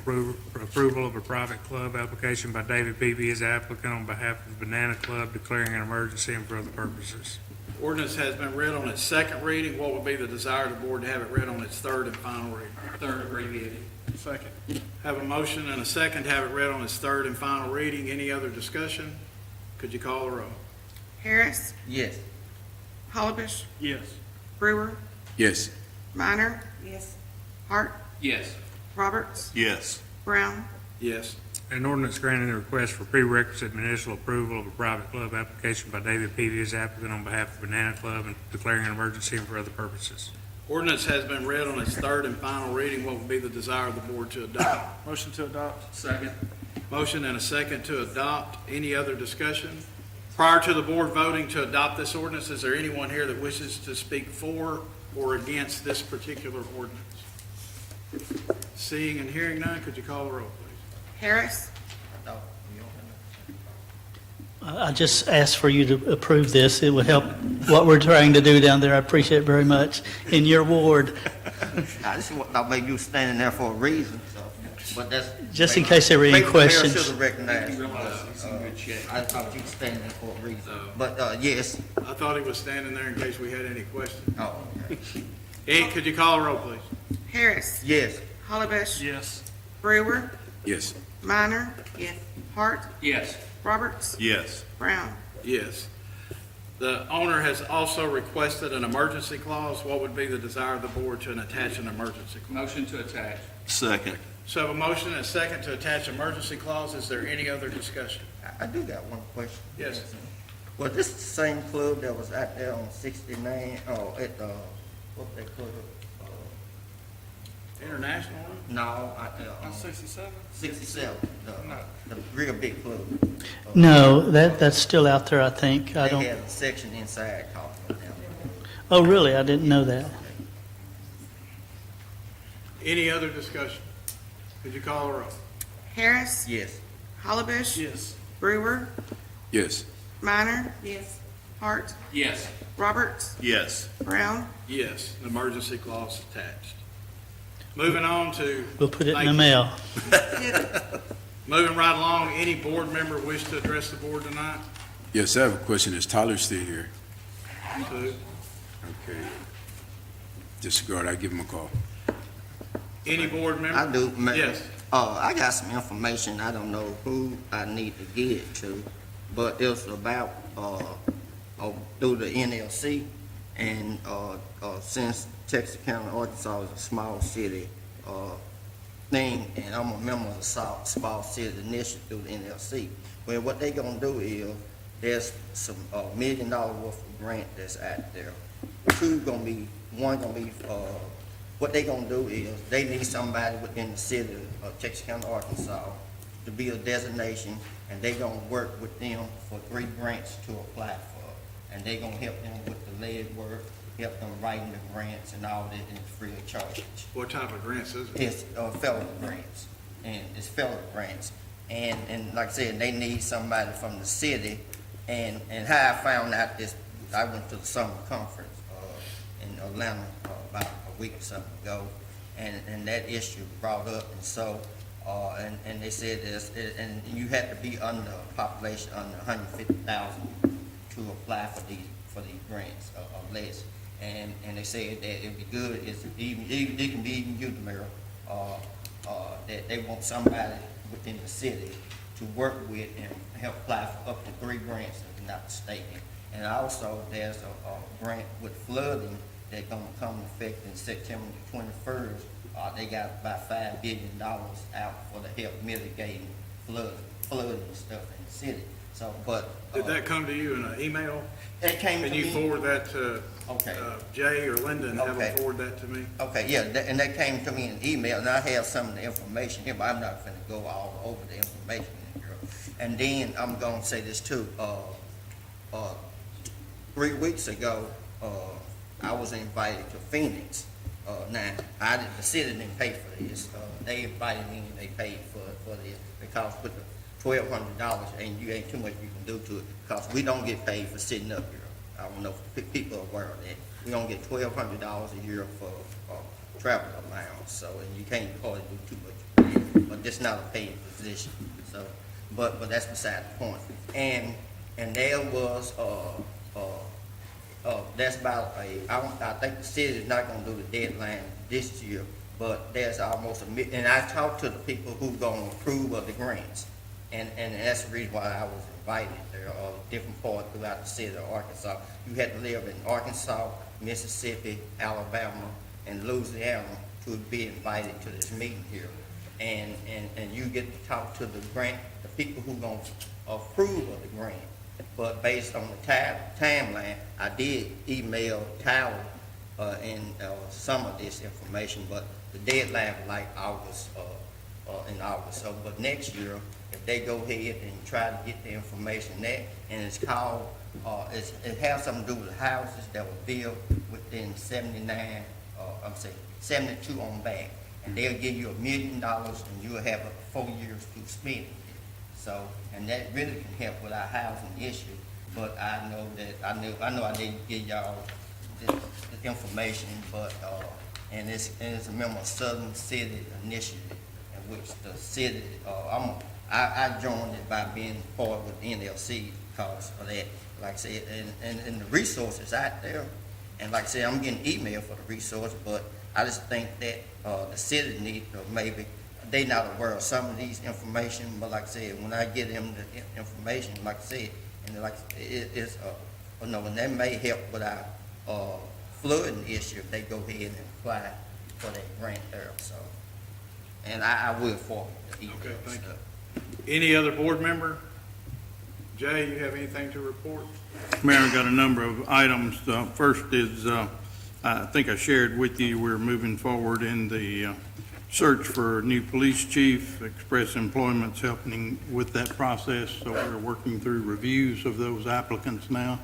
approval of a private club application by David Peavey as applicant on behalf of Banana Club, declaring an emergency and for other purposes. Ordinance has been read on its second reading. What would be the desire of the board to have it read on its third and final reading? Third, abbreviated. Second. Have a motion and a second to have it read on its third and final reading. Any other discussion? Could you call the roll? Harris, Yes. Hollabish, Yes. Brewer, Yes. Minor, Yes. Hart, Yes. Roberts, Yes. Brown. Yes. An ordinance granting the request for prerequisite municipal approval of a private club application by David Peavey as applicant on behalf of Banana Club and declaring an emergency and for other purposes. Ordinance has been read on its third and final reading. What would be the desire of the board to adopt? Motion to adopt. Second. Motion and a second to adopt. Any other discussion? Prior to the board voting to adopt this ordinance, is there anyone here that wishes to speak for or against this particular ordinance? Seeing and hearing none, could you call the roll, please? Harris, No. You don't have I just ask for you to approve this. It would help what we're trying to do down there. I appreciate it very much in your ward, I just thought maybe you were standing there for a reason, so, but that's. just in case there were any questions. Mayor should have recognized. You realize he's in good shape. I thought you were standing there for a reason, but, yes. I thought he was standing there in case we had any questions. Oh, Ed, could you call the roll, please? Harris, yes. Hollabish, Yes. Brewer, Yes. Minor, Yes. Hart, Yes. Roberts, Yes. Brown. Yes. The owner has also requested an emergency clause. What would be the desire of the board to attach an emergency clause? Motion to attach. Second. So I have a motion and a second to attach emergency clause. Is there any other discussion? I do got one question. Yes. Well, this is the same club that was out there on 69, at, what's that club? International one? No, out there On on 67? 67, No. the real big club. No, that's still out there, I think. I They don't, had a section inside called down there. oh, really? I didn't know that. Any other discussion? Could you call the roll? Harris, Yes. Hollabish, Yes. Brewer, Yes. Minor, Yes. Hart, Yes. Roberts, Yes. Brown. Yes, an emergency clause attached. Moving on to. We'll put it in the Thank mail. Moving right along, any board member wish to address the board tonight? Yes, I have a question. Is Tyler still here? Sue? Okay. Disregard, I give him a call. Any board member? I do, Mayor. Yes. I got some information, I don't know who I need to get it to, but it's about, through the NLC, and, since Texarkana, Arkansas is a small city, thing, and I'm a member of the Small City Initiative through the NLC. Well, what they gonna do is, there's some, $1 million worth of grant that's out there. One gonna be, what they gonna do is, they need somebody within the city of Texarkana, Arkansas, to be a designation, and they gonna work with them for 3 grants to apply for. And they gonna help them with the lead work, help them writing the grants and all that, and it's free of charge. What type of grants is it? It's federal grants, and it's federal grants. And like I said, they need somebody from the city, and how I found out this, I went to the summer conference in Atlanta about a week or something ago, and that issue brought up, and so, and they said this, and you had to be under a population under 150,000 to apply for these grants or less. And they said that it'd be good, it can be even you, the mayor, that they want somebody within the city to work with and help apply for up to 3 grants, if I'm not mistaken. And also, there's a grant with flooding that's gonna come effect in September the 21st. They got about $5 billion out for the help mitigating flooding and stuff in the city. So, but. Did that come to you in an email? It came to Can me. you forward that to Okay. Jay or Linda and have Okay. them forward that to me? Okay, yeah, and that came to me in email, and I have some of the information here, but I'm not gonna go all over the information in here. And then I'm gonna say this too, 3 weeks ago, I was invited to Phoenix. Now, the city didn't pay for this, they invited me and they paid for this, because with the $1,200, and you ain't too much you can do to it, because we don't get paid for sitting up here. I don't know if people are aware of that. We don't get $1,200 a year for travel allowance, so, and you can't hardly do too much, but it's not a paid position, so, but that's beside the point. And there was, that's about I think the city is not gonna do the deadline this year, but there's almost and I talked to the people who gonna approve of the grants, and that's the reason why I was invited. There are different parts throughout the city of Arkansas. You had to live in Arkansas, Mississippi, Alabama, and Louisiana to be invited to this meeting here. And you get to talk to the people who gonna approve of the grant. But based on the timeline, I did email Tyler and some of this information, but the deadline was like August, in August. So, but next year, if they go ahead and try to get the information there, and it's called, it has something to do with houses that were built within 72 on back, and they'll give you $1 million, and you'll have 4 years to spend it. So, and that really can help with our housing issue, but I know I didn't give y'all the information, but, and it's a member of Southern City Initiative, in which the city, I joined it by being part with NLC because of that, like I said, and the resources out there, and like I said, I'm getting email for the resources, but I just think that, the city need to maybe, they not aware of some of these information, but like I said, when I get them the information, like I said, and like it's and that may help with our flooding issue if they go ahead and apply for that grant there. So, and I will forward the email. Okay, thank you. stuff. Any other board member? Jay, you have anything to report? Mayor, I got a number of items. First is, I think I shared with you, we're moving forward in the search for a new police chief. Express Employment's helping with that process, so we're working through reviews of those applicants now.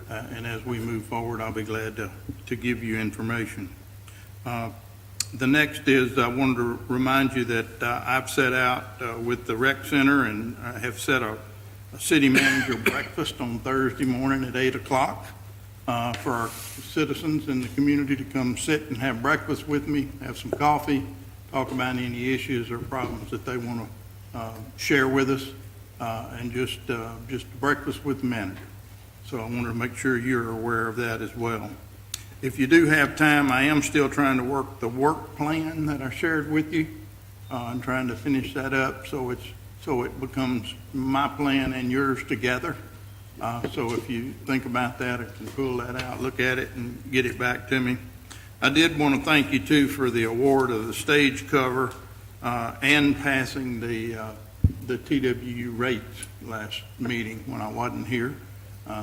And as we move forward, I'll be glad to give you information. The next is, I wanted to remind you that I've set out with the rec center, and I have set a city manager breakfast on Thursday morning at 8 o'clock for our citizens in the community to come sit and have breakfast with me, have some coffee, talk about any issues or problems that they want to share with us, and just breakfast with the manager. So I wanted to make sure you're aware of that as well. If you do have time, I am still trying to work the work plan that I shared with you. and trying to finish that up so it becomes my plan and yours together. So if you think about that, or can pull that out, look at it and get it back to me. I did want to thank you too for the award of the stage cover and passing the TWU rates last meeting when I wasn't here.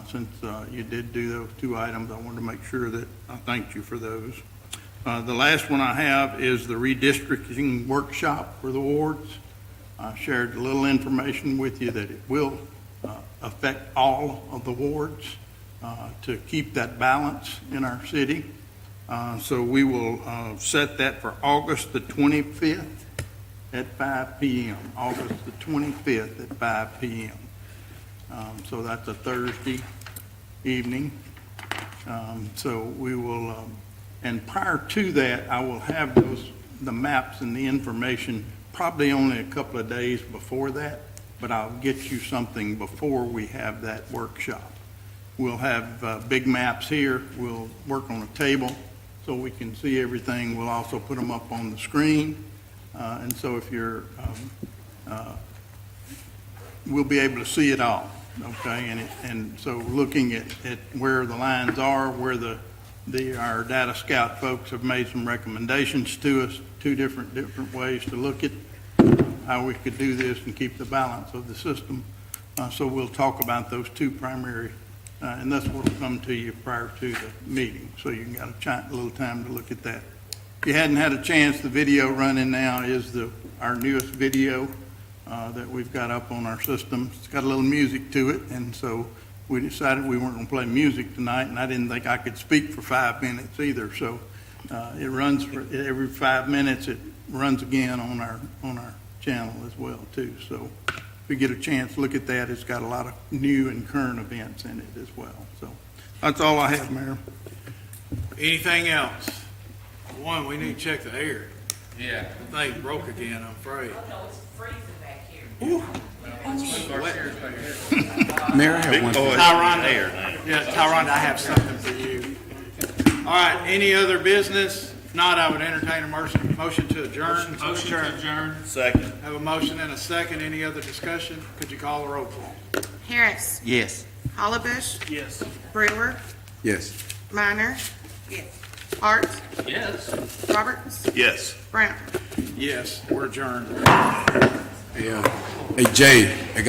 Since you did do those two items, I wanted to make sure that I thanked you for those. The last one I have is the redistricting workshop for the wards. I shared a little information with you that it will affect all of the wards to keep that balance in our city. So we will set that for August the 25th at 5 p.m. August the 25th at 5 p.m. So that's a Thursday evening. So we will, and prior to that, I will have the maps and the information probably only a couple of days before that, but I'll get you something before we have that workshop. We'll have big maps here. We'll work on a table so we can see everything. We'll also put them up on the screen. And so if you're, we'll be able to see it all, okay? And so looking at where the lines are, where our data scout folks have made some recommendations to us, two different ways to look at how we could do this and keep the balance of the system. So we'll talk about those two primary, and that's what will come to you prior to the meeting, so you can get a little time to look at that. If you hadn't had a chance, the video running now is our newest video that we've got up on our system. It's got a little music to it, and so we decided we weren't going to play music tonight, and I didn't think I could speak for 5 minutes either. So it runs for every 5 minutes. It runs again on our channel as well too. So if you get a chance, look at that. It's got a lot of new and current events in it as well. So that's all I have, Mayor. Anything else? One, we need to check the air. Yeah. The thing broke again, I'm afraid. No, it's freezing back here. Mayor, I have one. Tyron, yeah, Tyron, I have something for you. All right, any other business? If not, I would entertain a motion to adjourn. Motion to adjourn. Second. Have a motion and a second. Any other discussion? Could you call the roll, please? Harris. Yes. Hollabush. Yes. Brewer. Yes. Minor. Yes. Hart. Yes. Roberts. Yes. Brown. Yes, we're adjourned. Hey, Jay, I got